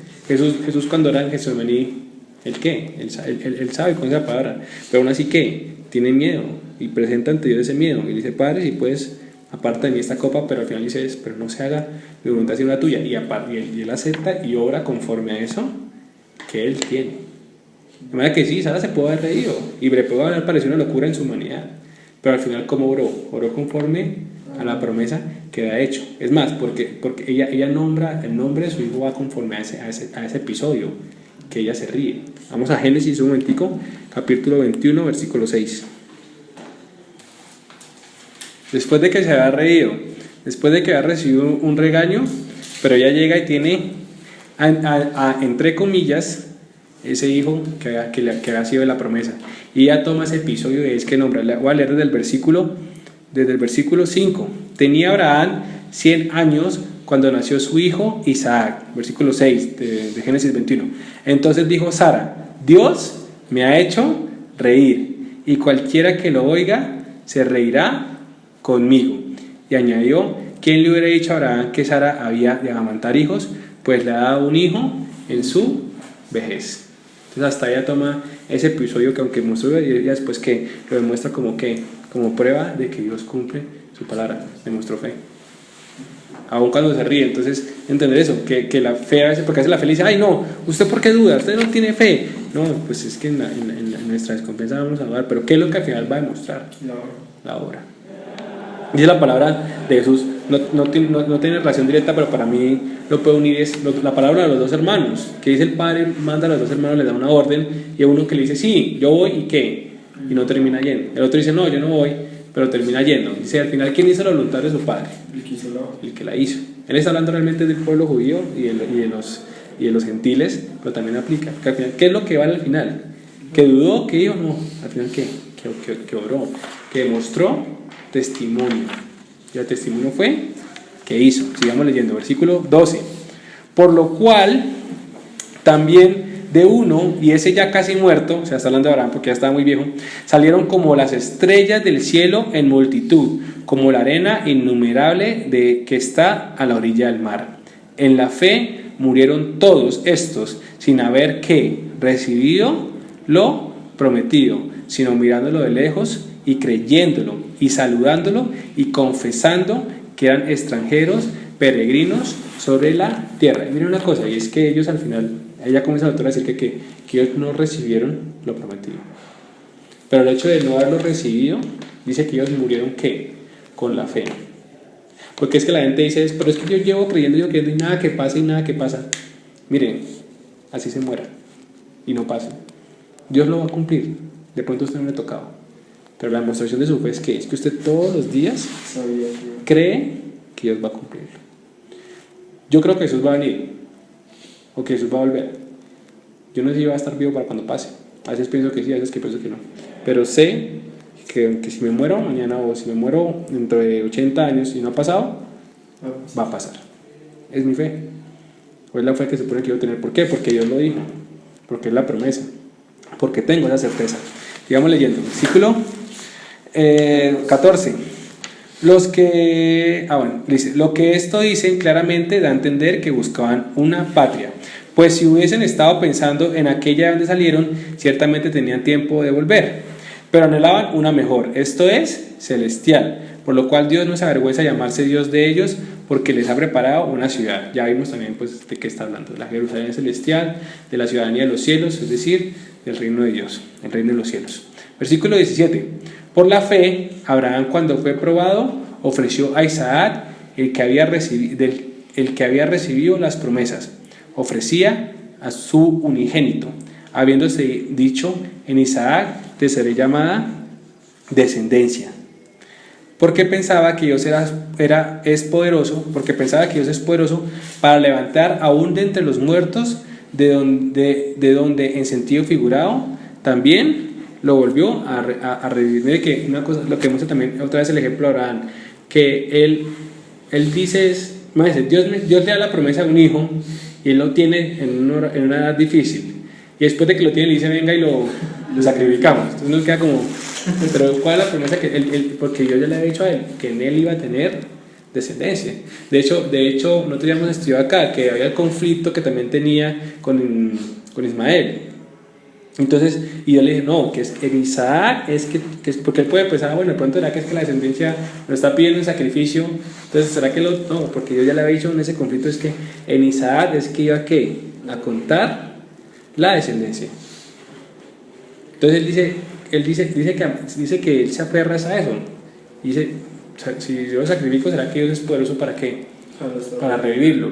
Jesús cuando era en Getsemaní, ¿el qué? Él sabe con esa palabra, pero aún así ¿qué? Tiene miedo y presenta ante Dios ese miedo y dice, Padre, si puedes, aparta de mí esta copa, pero al final dice, pero no se haga mi voluntad sino la tuya, y él acepta y obra conforme a eso que él tiene. De manera que sí, Sara se puede haber reído y le puede haber parecido una locura en su humanidad, pero al final ¿cómo oró? Oró conforme a la promesa que ha hecho. Es más, porque ella nombra, el nombre de su hijo va conforme a ese episodio que ella se ríe. Vamos a Génesis un momentico, capítulo 21, versículo 6. Después de que se había reído, después de que había recibido un regaño, pero ella llega y tiene, entre comillas, ese hijo que había sido de la promesa. Y ella toma ese episodio y es que nombra. Voy a leer desde el versículo 5. Tenía Abraham 100 años cuando nació su hijo Isaac. Versículo 6 de Génesis 21. Entonces dijo Sara, Dios me ha hecho reír, y cualquiera que lo oiga se reirá conmigo. Y añadió, ¿quién le hubiera dicho a Abraham que Sara había de amamantar hijos? Pues le ha dado un hijo en su vejez. Entonces hasta ella toma ese episodio que aunque mostró ella después que lo demuestra como prueba de que Dios cumple su palabra, demostró fe. Aun cuando se ríe, entonces entender eso, que la fe a veces, porque a veces la fe le dice, ay no, ¿usted por qué duda? ¿Usted no tiene fe? No, pues es que en nuestra desconfianza vamos a dudar, pero ¿qué es lo que al final va a demostrar? La obra. Dice la palabra de Jesús, no tiene relación directa, pero para mí lo puede unir, es la palabra de los dos hermanos, que dice el padre, manda a los dos hermanos, les da una orden, y a uno que le dice, sí, yo voy, ¿y qué? Y no termina yendo. El otro dice, no, yo no voy, pero termina yendo. Dice, al final, ¿quién hizo la voluntad de su padre? El que la hizo. Él está hablando realmente del pueblo judío y de los gentiles, pero también aplica. Que al final, ¿qué es lo que vale al final? ¿Que dudó? ¿Que dijo? No, al final, ¿qué? Que oró, que demostró testimonio. Y el testimonio fue que hizo. Sigamos leyendo, versículo 12. Por lo cual también de uno, y ese ya casi muerto, o sea, está hablando de Abraham porque ya estaba muy viejo, salieron como las estrellas del cielo en multitud, como la arena innumerable que está a la orilla del mar. En la fe murieron todos estos sin haber recibido lo prometido, sino mirándolo de lejos y creyéndolo y saludándolo y confesando que eran extranjeros, peregrinos sobre la tierra. Y miren una cosa, y es que ellos al final, ella comienza a decir que ellos no recibieron lo prometido, pero el hecho de no haberlo recibido dice que ellos murieron ¿qué? Con la fe. Porque es que la gente dice, pero es que yo llevo creyendo y nada que pasa y nada que pasa. Miren, así se muera y no pasa, Dios lo va a cumplir. De pronto a usted no le ha tocado, pero la demostración de su fe es que usted todos los días cree que Dios va a cumplirlo. Yo creo que Jesús va a venir, o que Jesús va a volver. Yo no sé si va a estar vivo para cuando pase. A veces pienso que sí, a veces que pienso que no. Pero sé que si me muero mañana o si me muero dentro de 80 años y no ha pasado, va a pasar. Es mi fe. O es la fe que se supone que yo tener. ¿Por qué? Porque Dios lo dijo. Porque es la promesa. Porque tengo esa certeza. Sigamos leyendo. Versículo 14. Dice, lo que esto dicen claramente da a entender que buscaban una patria, pues si hubiesen estado pensando en aquella donde salieron, ciertamente tenían tiempo de volver, pero anhelaban una mejor, esto es, celestial, por lo cual Dios no se avergüenza de llamarse Dios de ellos, porque les ha preparado una ciudad. Ya vimos también pues de qué está hablando, de la Jerusalén celestial, de la ciudadanía de los cielos, es decir, del reino de Dios, el reino de los cielos. Versículo 17. Por la fe, Abraham, cuando fue probado, ofreció a Isaac el que había recibido las promesas. Ofrecía a su unigénito, habiéndose dicho, en Isaac te seré llamada descendencia. Porque pensaba que Dios es poderoso para levantar aún de entre los muertos, de donde en sentido figurado también lo volvió a revivir. Mire que una cosa, lo que muestra también otra vez el ejemplo de Abraham, que él dice, Dios le da la promesa de un hijo y él lo tiene en una edad difícil, y después de que lo tiene le dice venga y lo sacrificamos. Entonces nos queda como, pero ¿cuál es la promesa? Porque yo ya le había dicho a él que en él iba a tener descendencia. De hecho nosotros ya hemos estudiado acá que había el conflicto que también tenía con Ismael. Entonces, y yo le dije, no, que es en Isaac, porque él puede pensar, bueno, de pronto será que es que la descendencia lo está pidiendo en sacrificio, entonces será que no, porque yo ya le había dicho en ese conflicto, es que en Isaac es que iba a contar la descendencia. Entonces dice que él se aferra a eso, dice, si yo lo sacrifico, ¿será que Dios es poderoso para qué? Para revivirlo.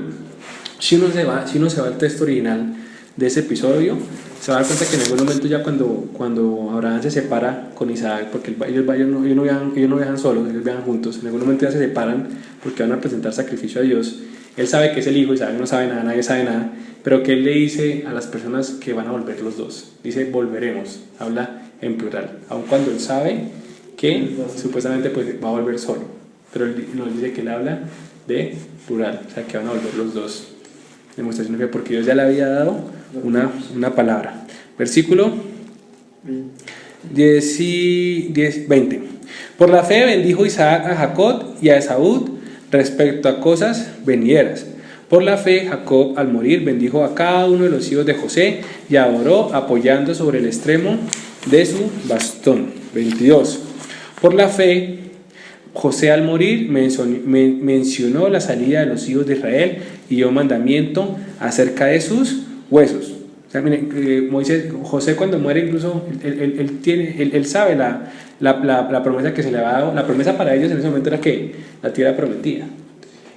Si uno se va al texto original de ese episodio, se va a dar cuenta que en algún momento ya cuando Abraham se separa con Isaac, porque ellos no viajan solos, ellos viajan juntos, en algún momento ya se separan porque van a presentar sacrificio a Dios. Él sabe que es el hijo, Isaac no sabe nada, nadie sabe nada, pero que él le dice a las personas que van a volver los dos, dice volveremos, habla en plural, aun cuando él sabe que supuestamente pues va a volver solo, pero él nos dice que él habla de plural, o sea que van a volver los dos. Demostración de fe, porque Dios ya le había dado una palabra. Versículo 20. Por la fe bendijo Isaac a Jacob y a Esaú respecto a cosas venideras. Por la fe Jacob al morir bendijo a cada uno de los hijos de José y adoró apoyando sobre el extremo de su bastón. 22. Por la fe José al morir mencionó la salida de los hijos de Israel y dio mandamiento acerca de sus huesos. O sea, miren, José cuando muere incluso él sabe la promesa que se le había dado. La promesa para ellos en ese momento era que la tierra prometida.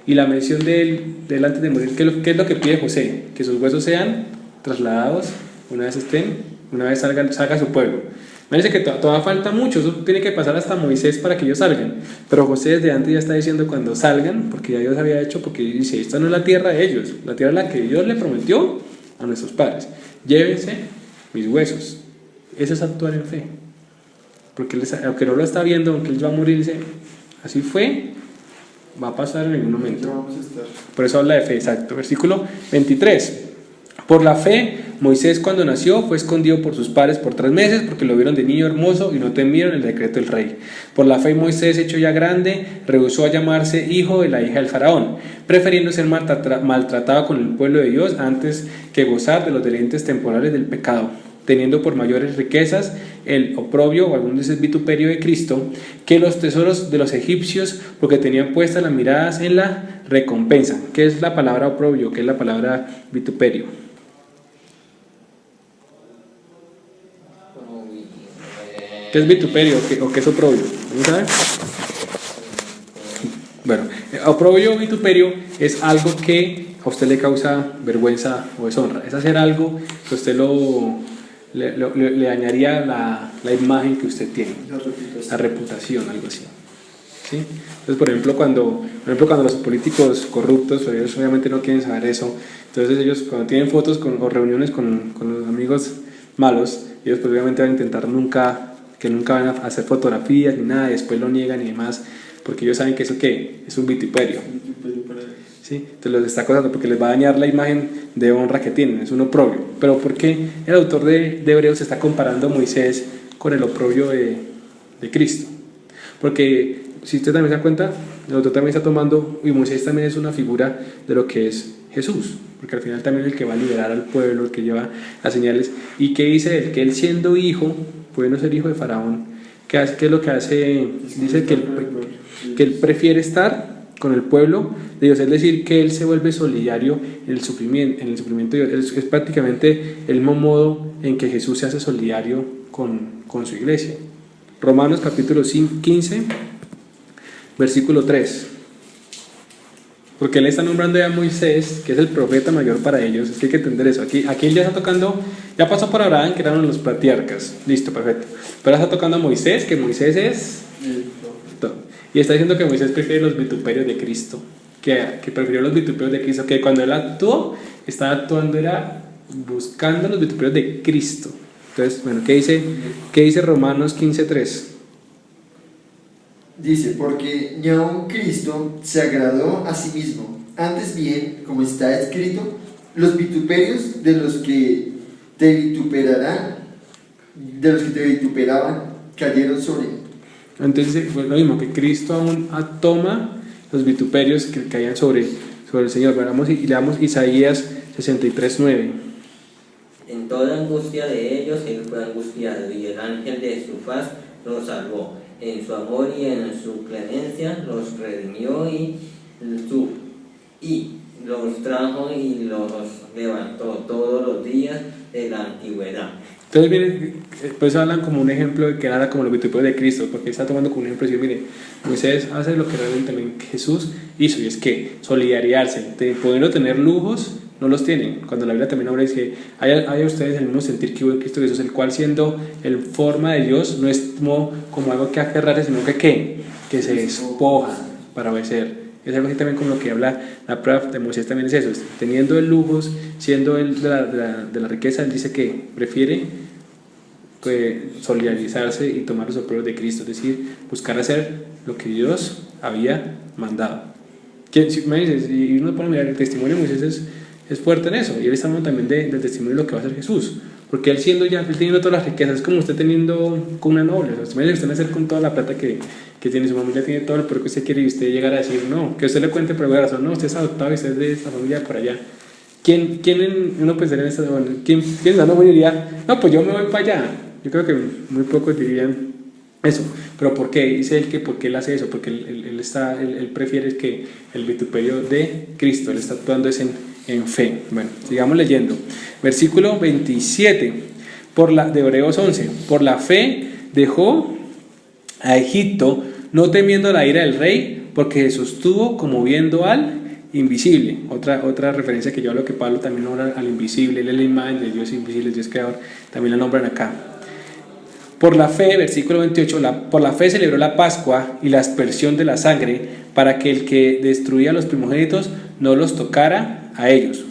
Y la mención de él antes de morir, ¿qué es lo que pide José? Que sus huesos sean trasladados una vez salga a su pueblo. Me dice que todavía falta mucho, eso tiene que pasar hasta Moisés para que ellos salgan, pero José desde antes ya está diciendo cuando salgan, porque ya Dios había hecho, porque dice, esta no es la tierra de ellos, la tierra es la que Dios le prometió a nuestros padres, llévense mis huesos. Eso es actuar en fe, porque aunque no lo está viendo, aunque él va a morir, dice, así fue, va a pasar en algún momento. Por eso habla de fe, exacto. Versículo 23. Por la fe, Moisés cuando nació fue escondido por sus padres por 3 meses porque lo vieron de niño hermoso y no temieron el decreto del rey. Por la fe Moisés, hecho ya grande, rehusó a llamarse hijo de la hija del faraón, prefiriendo ser maltratado con el pueblo de Dios antes que gozar de los deleites temporales del pecado, teniendo por mayores riquezas el oprobio, o algunos dicen vituperio de Cristo, que los tesoros de los egipcios, porque tenían puestas las miradas en la recompensa. ¿Qué es la palabra oprobio? ¿Qué es la palabra vituperio? ¿Qué es vituperio o qué es oprobio? ¿No saben? Bueno, oprobio o vituperio es algo que a usted le causa vergüenza o deshonra. Es hacer algo que a usted le dañaría la imagen que usted tiene, la reputación, algo así. ¿Sí? Entonces, por ejemplo, cuando los políticos corruptos, ellos obviamente no quieren saber eso, entonces ellos cuando tienen fotos o reuniones con los amigos malos, ellos pues obviamente van a intentar que nunca van a hacer fotografías ni nada, y después lo niegan y demás, porque ellos saben que eso ¿qué? Es un vituperio. ¿Sí? Entonces los está acosando porque les va a dañar la imagen de honra que tienen, es un oprobio. Pero ¿por qué el autor de Hebreos está comparando a Moisés con el oprobio de Cristo? Porque si usted también se da cuenta, el autor también está tomando, y Moisés también es una figura de lo que es Jesús, porque al final también es el que va a liberar al pueblo, el que lleva las señales. ¿Y qué dice él? Que él siendo hijo, puede no ser hijo de Faraón, ¿qué es lo que hace? Dice que él prefiere estar con el pueblo de Dios, es decir, que él se vuelve solidario en el sufrimiento de Dios. Es prácticamente el mismo modo en que Jesús se hace solidario con su iglesia. Romanos capítulo 15, versículo 3. Porque él está nombrando ya a Moisés, que es el profeta mayor para ellos. Es que hay que entender eso. Aquí él ya está tocando, ya pasó por Abraham, que eran los patriarcas. Listo, perfecto. Pero está tocando a Moisés, que Moisés es todo. Y está diciendo que Moisés prefiere los vituperios de Cristo, que prefirió los vituperios de Cristo, que cuando él actuó, estaba actuando, era buscando los vituperios de Cristo. Entonces, bueno, ¿qué dice Romanos 15:3? Dice, porque ni aun Cristo se agradó a sí mismo, antes bien, como está escrito, los vituperios de los que te vituperarán, de los que te vituperaban, cayeron sobre él. Entonces, pues, lo mismo, que Cristo aún toma los vituperios que caían sobre el Señor. Veamos y leamos Isaías 63:9. En toda angustia de ellos él fue angustiado, y el ángel de su faz los salvó. En su amor y en su clemencia los redimió y los trajo y los levantó todos los días de la antigüedad. Entonces, miren, por eso hablan como un ejemplo de que nada como los vituperios de Cristo, porque está tomando como un ejemplo y dice, mire, Moisés hace lo que realmente también Jesús hizo, y es que solidarizarse, pudiendo tener lujos, no los tienen. Cuando la Biblia también habla dice que hay ustedes el mismo sentir que hubo en Cristo Jesús, el cual siendo el forma de Dios, no es como algo que aferrarse, sino que se despoja para obedecer. Es algo así también como lo que habla la prueba de Moisés también es eso, teniendo el lujos, siendo él de la riqueza, él dice que prefiere pues, solidarizarse y tomar los operos de Cristo, es decir, buscar hacer lo que Dios había mandado. Si me dices, y uno pone a mirar el testimonio de Moisés es fuerte en eso, y él está hablando también del testimonio de lo que va a hacer Jesús, porque él teniendo todas las riquezas, es como usted teniendo con una noble, o sea, usted nacer con toda la plata que tiene, su familia tiene todo, pero que usted quiere y usted llegar a decir, no, que usted le cuente por alguna razón, no, usted es adoptado y usted es de esta familia de por allá. ¿Quién uno pensaría en esta, bueno, quién piensa, no, diría, no, pues yo me voy para allá? Yo creo que muy pocos dirían eso, pero ¿por qué? Dice él que porque él hace eso, porque él prefiere que el vituperio de Cristo, él está actuando es en fe. Bueno, sigamos leyendo. Versículo 27 de Hebreos 11. Por la fe dejó a Egipto, no temiendo la ira del rey, porque se sostuvo como viendo al invisible. Otra referencia que yo hablo que Pablo también nombra al invisible, él es la imagen de Dios invisible, Dios creador, también la nombran acá. Por la fe, versículo 28, por la fe celebró la Pascua y la aspersión de la sangre, para que el que destruía a los primogénitos no los tocara a ellos.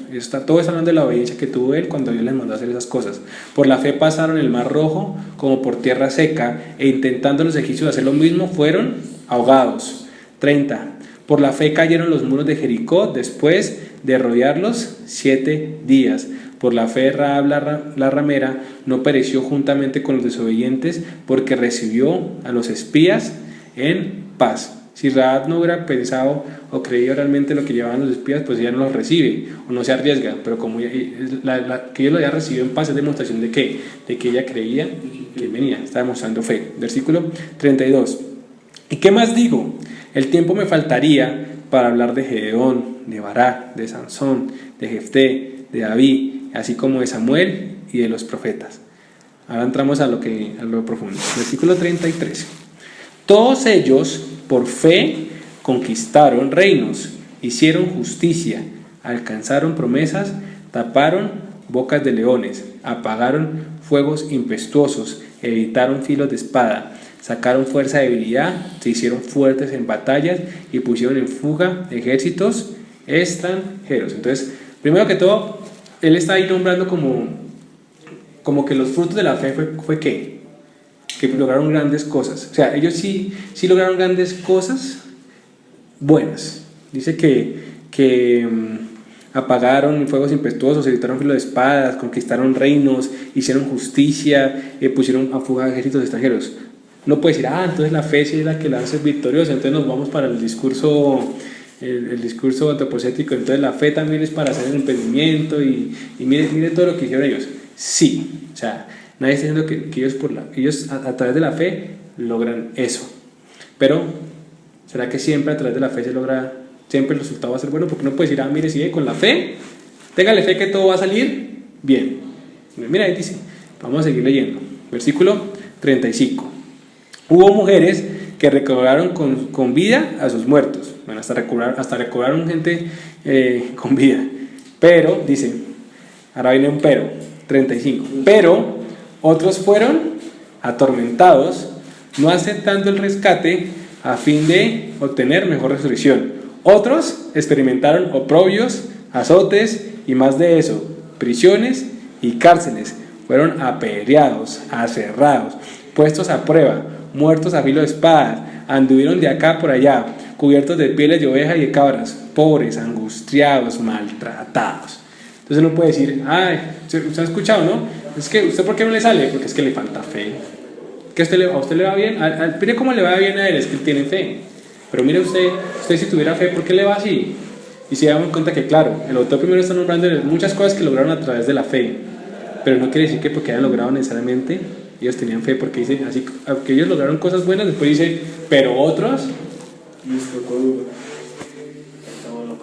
Todo está hablando de la obediencia que tuvo él cuando Dios les mandó a hacer esas cosas. Por la fe pasaron el mar rojo como por tierra seca, e intentando los egipcios hacer lo mismo, fueron ahogados. 30. Por la fe cayeron los muros de Jericó después de rodearlos 7 días. Por la fe Rahab la ramera no pereció juntamente con los desobedientes, porque recibió a los espías en paz. Si Rahab no hubiera pensado o creído realmente lo que llevaban los espías, pues ella no los recibe o no se arriesga, pero como que ella lo haya recibido en paz es demostración de que ella creía que venía, está demostrando fe. Versículo 32. ¿Y qué más digo? El tiempo me faltaría para hablar de Gedeón, de Barak, de Sansón, de Jefté, de David, así como de Samuel y de los profetas. Ahora entramos a lo profundo. Versículo 33. Todos ellos por fe conquistaron reinos, hicieron justicia, alcanzaron promesas, taparon bocas de leones, apagaron fuegos impetuosos, evitaron filos de espada, sacaron fuerza de debilidad, se hicieron fuertes en batallas y pusieron en fuga ejércitos extranjeros. Entonces, primero que todo, él está ahí nombrando como que los frutos de la fe fue ¿qué? Que lograron grandes cosas. O sea, ellos sí lograron grandes cosas buenas. Dice que apagaron fuegos impetuosos, evitaron filo de espadas, conquistaron reinos, hicieron justicia, pusieron a fuga ejércitos extranjeros. No puede decir, entonces la fe sí es la que la hace victoriosa, entonces nos vamos para el discurso antropocéntrico, entonces la fe también es para hacer el emprendimiento y mire todo lo que hicieron ellos. Sí, o sea, nadie está diciendo que ellos a través de la fe logran eso, pero ¿será que siempre a través de la fe se logra, siempre el resultado va a ser bueno? Porque no puede decir, mire, si con la fe, téngale fe que todo va a salir bien. Mira, ahí dice, vamos a seguir leyendo, versículo 35. Hubo mujeres que recobraron con vida a sus muertos. Bueno, hasta recobraron gente con vida. Pero, dice, ahora viene un pero, 35. Pero otros fueron atormentados, no aceptando el rescate a fin de obtener mejor resurrección. Otros experimentaron oprobios, azotes y más de eso, prisiones y cárceles. Fueron apedreados, aserrados, puestos a prueba, muertos a filo de espadas, anduvieron de acá por allá, cubiertos de pieles de oveja y de cabras, pobres, angustiados, maltratados. Entonces uno puede decir, usted ha escuchado, ¿no? es que ¿usted por qué no le sale? Porque es que le falta fe. Que a usted le va bien, mire cómo le va bien a él, es que él tiene fe. Pero mire usted si tuviera fe, ¿por qué le va así? Y si damos cuenta que, claro, el autor primero está nombrando muchas cosas que lograron a través de la fe, pero no quiere decir que porque hayan logrado necesariamente ellos tenían fe, porque dice, así que ellos lograron cosas buenas, después dice, pero otros.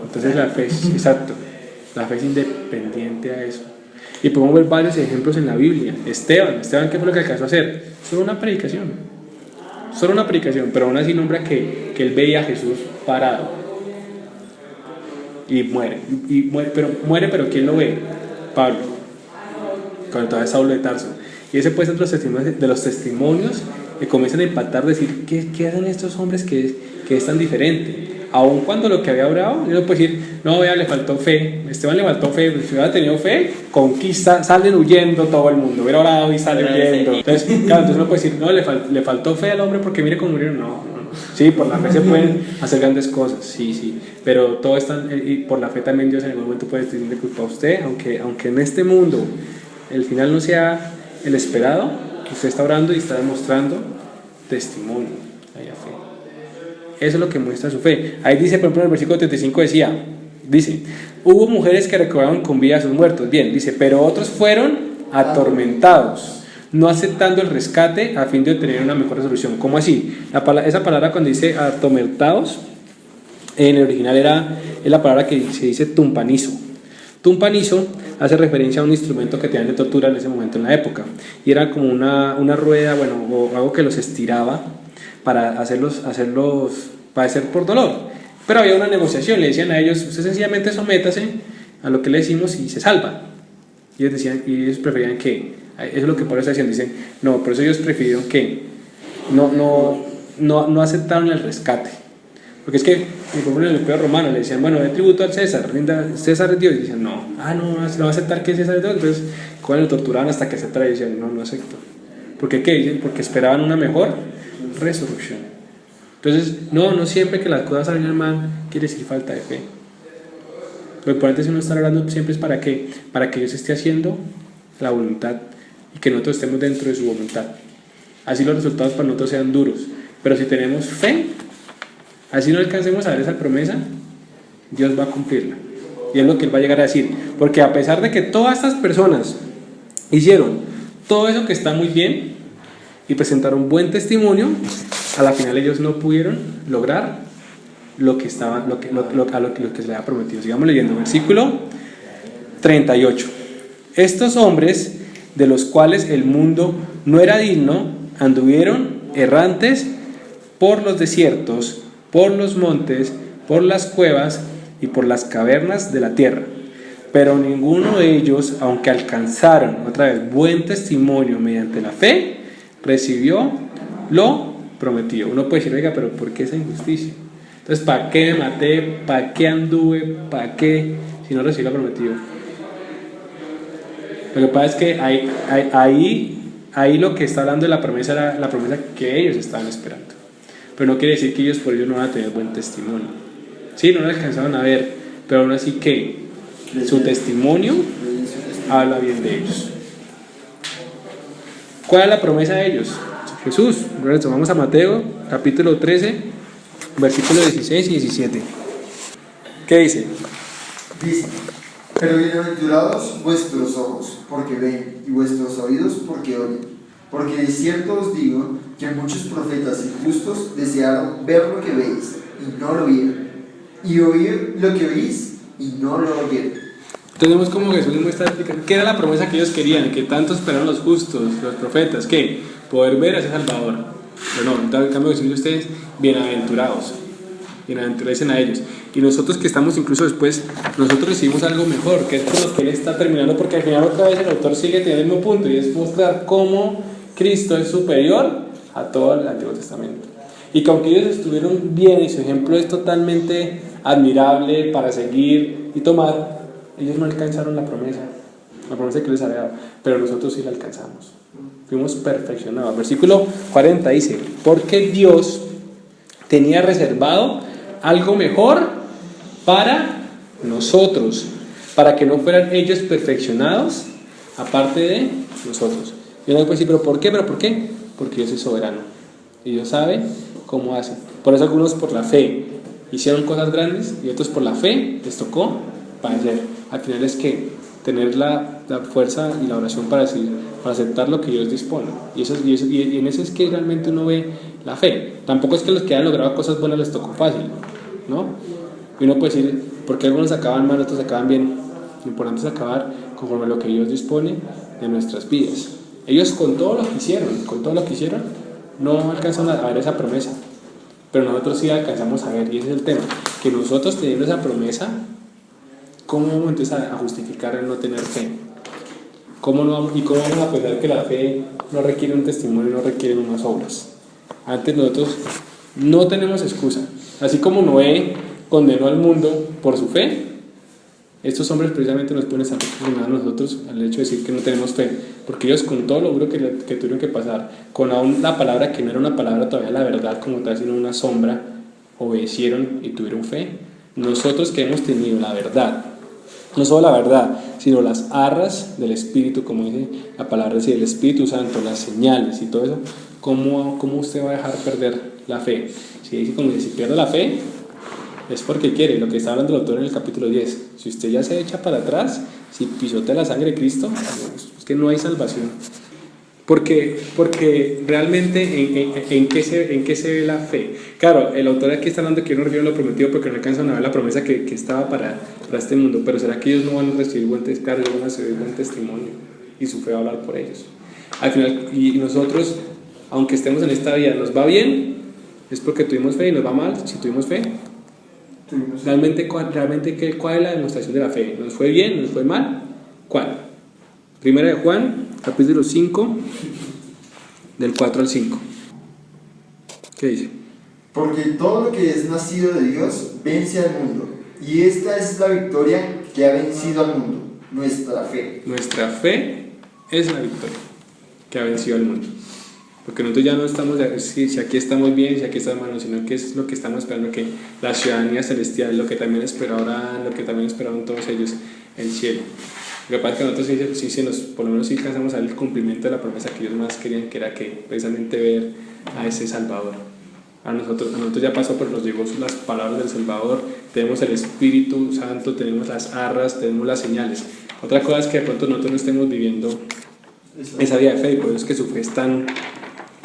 Entonces la fe es, exacto, la fe es independiente a eso. Y podemos ver varios ejemplos en la Biblia. Esteban, ¿qué fue lo que alcanzó a hacer? Solo una predicación, pero aún así nombra que él veía a Jesús parado y muere, pero ¿quién lo ve? Pablo, cuando todavía es Saulo de Tarso. Y ese puede ser de los testimonios que comienzan a impactar, decir, ¿qué hacen estos hombres que es tan diferente? Aun cuando lo que había orado, yo no puedo decir, no, vea, le faltó fe. Esteban le faltó fe, si hubiera tenido fe, conquista, salen huyendo todo el mundo. Hubiera orado y sale huyendo. Entonces, claro, entonces uno puede decir, no, le faltó fe al hombre porque mire cómo murieron. No. Sí, por la fe se pueden hacer grandes cosas, sí. Pero todo está, y por la fe también Dios en algún momento puede decirle culpa a usted, aunque en este mundo el final no sea el esperado, usted está orando y está demostrando testimonio, haya fe. Eso es lo que muestra su fe. Ahí dice, por ejemplo, en el versículo 35 dice, hubo mujeres que recobraron con vida a sus muertos. Bien, dice, pero otros fueron atormentados, no aceptando el rescate a fin de obtener una mejor resolución. ¿Cómo así? Esa palabra cuando dice atormentados, en el original es la palabra que se dice tumpanizo. Tumpanizo hace referencia a un instrumento que tenían de tortura en ese momento en la época. Y era como una rueda, o algo que los estiraba para hacerlos padecer por dolor. Pero había una negociación, le decían a ellos, usted sencillamente sométase a lo que le decimos y se salva. Y ellos preferían que, eso es lo que Pablo está diciendo, dicen, no, por eso ellos prefirieron que no aceptaron el rescate. Porque es que, por ejemplo, en el Imperio Romano le decían, bueno, de tributo al César, César es Dios, y decían, no va a aceptar que César es Dios. Entonces, ¿cuál lo torturaban hasta que aceptara? Y decían, no acepto. ¿Por qué? ¿Qué dicen? Porque esperaban una mejor resurrección. Entonces, no siempre que las cosas salgan mal quiere decir falta de fe. Lo importante es uno estar orando siempre es para que Dios esté haciendo la voluntad y que nosotros estemos dentro de su voluntad. Así los resultados para nosotros sean duros. Pero si tenemos fe, así no alcancemos a ver esa promesa, Dios va a cumplirla. Y es lo que Él va a llegar a decir. Porque a pesar de que todas estas personas hicieron todo eso que está muy bien y presentaron buen testimonio, a la final ellos no pudieron lograr lo que se les había prometido. Sigamos leyendo, versículo 38. Estos hombres, de los cuales el mundo no era digno, anduvieron errantes por los desiertos, por los montes, por las cuevas y por las cavernas de la tierra. Pero ninguno de ellos, aunque alcanzaron otra vez buen testimonio mediante la fe, recibió lo prometido. Uno puede decir, oiga, pero ¿por qué esa injusticia? Entonces, ¿para qué me maté? ¿Para qué anduve? ¿Para qué? Si no recibí lo prometido. Lo que pasa es que ahí lo que está hablando de la promesa era la promesa que ellos estaban esperando. Pero no quiere decir que ellos por ello no van a tener buen testimonio. Sí, no lo alcanzaron a ver, pero aún así que su testimonio habla bien de ellos. ¿Cuál es la promesa de ellos? Jesús. Vamos a Mateo, capítulo 13, versículos 16 y 17. ¿Qué dice? Dice, pero bienaventurados vuestros ojos, porque ven, y vuestros oídos, porque oyen. Porque de cierto os digo que muchos profetas y justos desearon ver lo que veis, y no lo vieron, y oír lo que oís, y no lo oyeron. Tenemos como Jesús muestra qué era la promesa que ellos querían, que tanto esperaron los justos, los profetas, que poder ver a ese Salvador. Pero no, en cambio Jesús dice ustedes, bienaventurados, bienaventurecen a ellos. Y nosotros que estamos incluso después, nosotros recibimos algo mejor, que es con lo que Él está terminando, porque al final otra vez el autor sigue teniendo el mismo punto, y es mostrar cómo Cristo es superior a todo el Antiguo Testamento. Y que aunque ellos estuvieron bien, y su ejemplo es totalmente admirable para seguir y tomar, ellos no alcanzaron la promesa que les había dado, pero nosotros sí la alcanzamos. Fuimos perfeccionados. Versículo 40 dice, porque Dios tenía reservado algo mejor para nosotros, para que no fueran ellos perfeccionados aparte de nosotros. Y uno puede decir, ¿pero por qué? ¿Pero por qué? Porque Dios es soberano. Y Dios sabe cómo hace. Por eso algunos por la fe hicieron cosas grandes y otros por la fe les tocó padecer. Al final es que tener la fuerza y la oración para aceptar lo que Dios dispone. Y en eso es que realmente uno ve la fe. Tampoco es que los que han logrado cosas buenas les tocó fácil, ¿no? Y uno puede decir, ¿por qué algunos acaban mal, otros acaban bien? Lo importante es acabar conforme a lo que Dios dispone de nuestras vidas. Ellos con todo lo que hicieron, no alcanzan a ver esa promesa. Pero nosotros sí alcanzamos a ver, y ese es el tema, que nosotros teniendo esa promesa, ¿cómo vamos entonces a justificar el no tener fe? ¿Cómo vamos a pensar que la fe no requiere un testimonio, no requiere unas obras? Antes nosotros no tenemos excusa. Así como Noé condenó al mundo por su fe, estos hombres precisamente nos pueden estar condenando a nosotros al hecho de decir que no tenemos fe, porque ellos con todo lo duro que tuvieron que pasar, con aún la palabra que no era una palabra todavía la verdad como tal, sino una sombra, obedecieron y tuvieron fe. Nosotros que hemos tenido la verdad, no solo la verdad, sino las arras del Espíritu, como dice la palabra, es decir, el Espíritu Santo, las señales y todo eso, ¿cómo usted va a dejar perder la fe? Si pierde la fe, es porque quiere, lo que está hablando el autor en el capítulo 10. Si usted ya se echa para atrás, si pisotea la sangre de Cristo, es que no hay salvación. Porque realmente ¿en qué se ve la fe? Claro, el autor aquí está hablando que no reciben lo prometido porque no alcanzan a ver la promesa que estaba para este mundo, pero ¿será que ellos no van a recibir buen testimonio? Claro, ellos van a recibir buen testimonio y su fe va a hablar por ellos. Al final, y nosotros, aunque estemos en esta vida, nos va bien, es porque tuvimos fe, y nos va mal si tuvimos fe. Realmente ¿cuál es la demostración de la fe? ¿Nos fue bien? ¿Nos fue mal? ¿Cuál? Primera de Juan, capítulo 5, del 4 al 5. ¿Qué dice? Porque todo lo que es nacido de Dios vence al mundo, y esta es la victoria que ha vencido al mundo, nuestra fe. Nuestra fe es la victoria que ha vencido al mundo. Porque nosotros ya no estamos, si aquí estamos bien, si aquí estamos mal, sino que es lo que estamos esperando, que la ciudadanía celestial, lo que también esperaban todos ellos, el cielo. Lo que pasa es que nosotros por lo menos sí alcanzamos a ver el cumplimiento de la promesa que ellos más querían, que era que precisamente ver a ese Salvador. A nosotros ya pasó, pero nos llegó las palabras del Salvador, tenemos el Espíritu Santo, tenemos las arras, tenemos las señales. Otra cosa es que de pronto nosotros no estemos viviendo esa vida de fe, y por eso es que su fe es tan...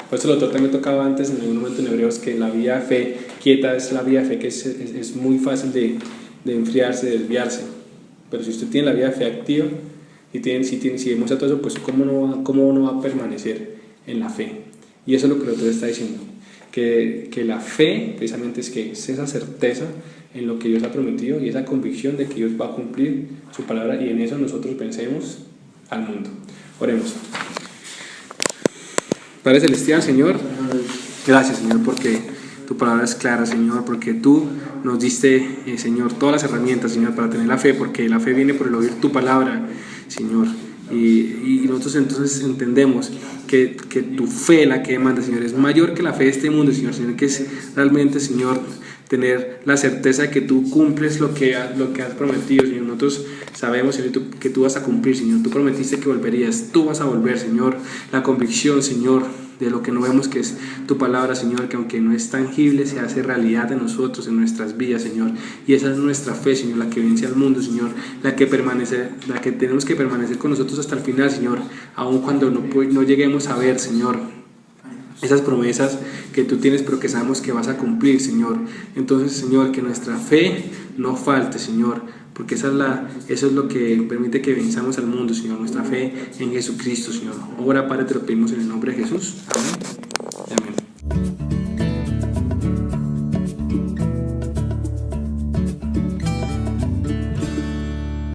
Por eso el autor también tocaba antes en algún momento en Hebreos que la vida de fe quieta es la vida de fe que es muy fácil de enfriarse, de desviarse. Pero si usted tiene la vida de fe activa si demuestra todo eso, pues ¿cómo no va a permanecer en la fe? Y eso es lo que el autor está diciendo, que la fe precisamente es esa certeza en lo que Dios ha prometido y esa convicción de que Dios va a cumplir su palabra, y en eso nosotros vencemos al mundo. Oremos. Padre Celestial, Señor, gracias, Señor, porque tu palabra es clara, Señor, porque tú nos diste, Señor, todas las herramientas, Señor, para tener la fe, porque la fe viene por el oír tu palabra, Señor. Y nosotros entonces entendemos que tu fe, la que demanda, Señor, es mayor que la fe de este mundo, Señor, que es realmente, Señor, tener la certeza de que tú cumples lo que has prometido, Señor. Nosotros sabemos, Señor, que tú vas a cumplir, Señor. Tú prometiste que volverías, tú vas a volver, Señor. La convicción, Señor, de lo que no vemos, que es tu palabra, Señor, que aunque no es tangible, se hace realidad en nosotros, en nuestras vidas, Señor. Y esa es nuestra fe, Señor, la que vence al mundo, Señor, la que tenemos que permanecer con nosotros hasta el final, Señor, aun cuando no lleguemos a ver, Señor, esas promesas que tú tienes, pero que sabemos que vas a cumplir, Señor. Entonces, Señor, que nuestra fe no falte, Señor, porque eso es lo que permite que venzamos al mundo, Señor, nuestra fe en Jesucristo, Señor. Ahora, Padre, te lo pedimos en el nombre de Jesús. Amén. Amén.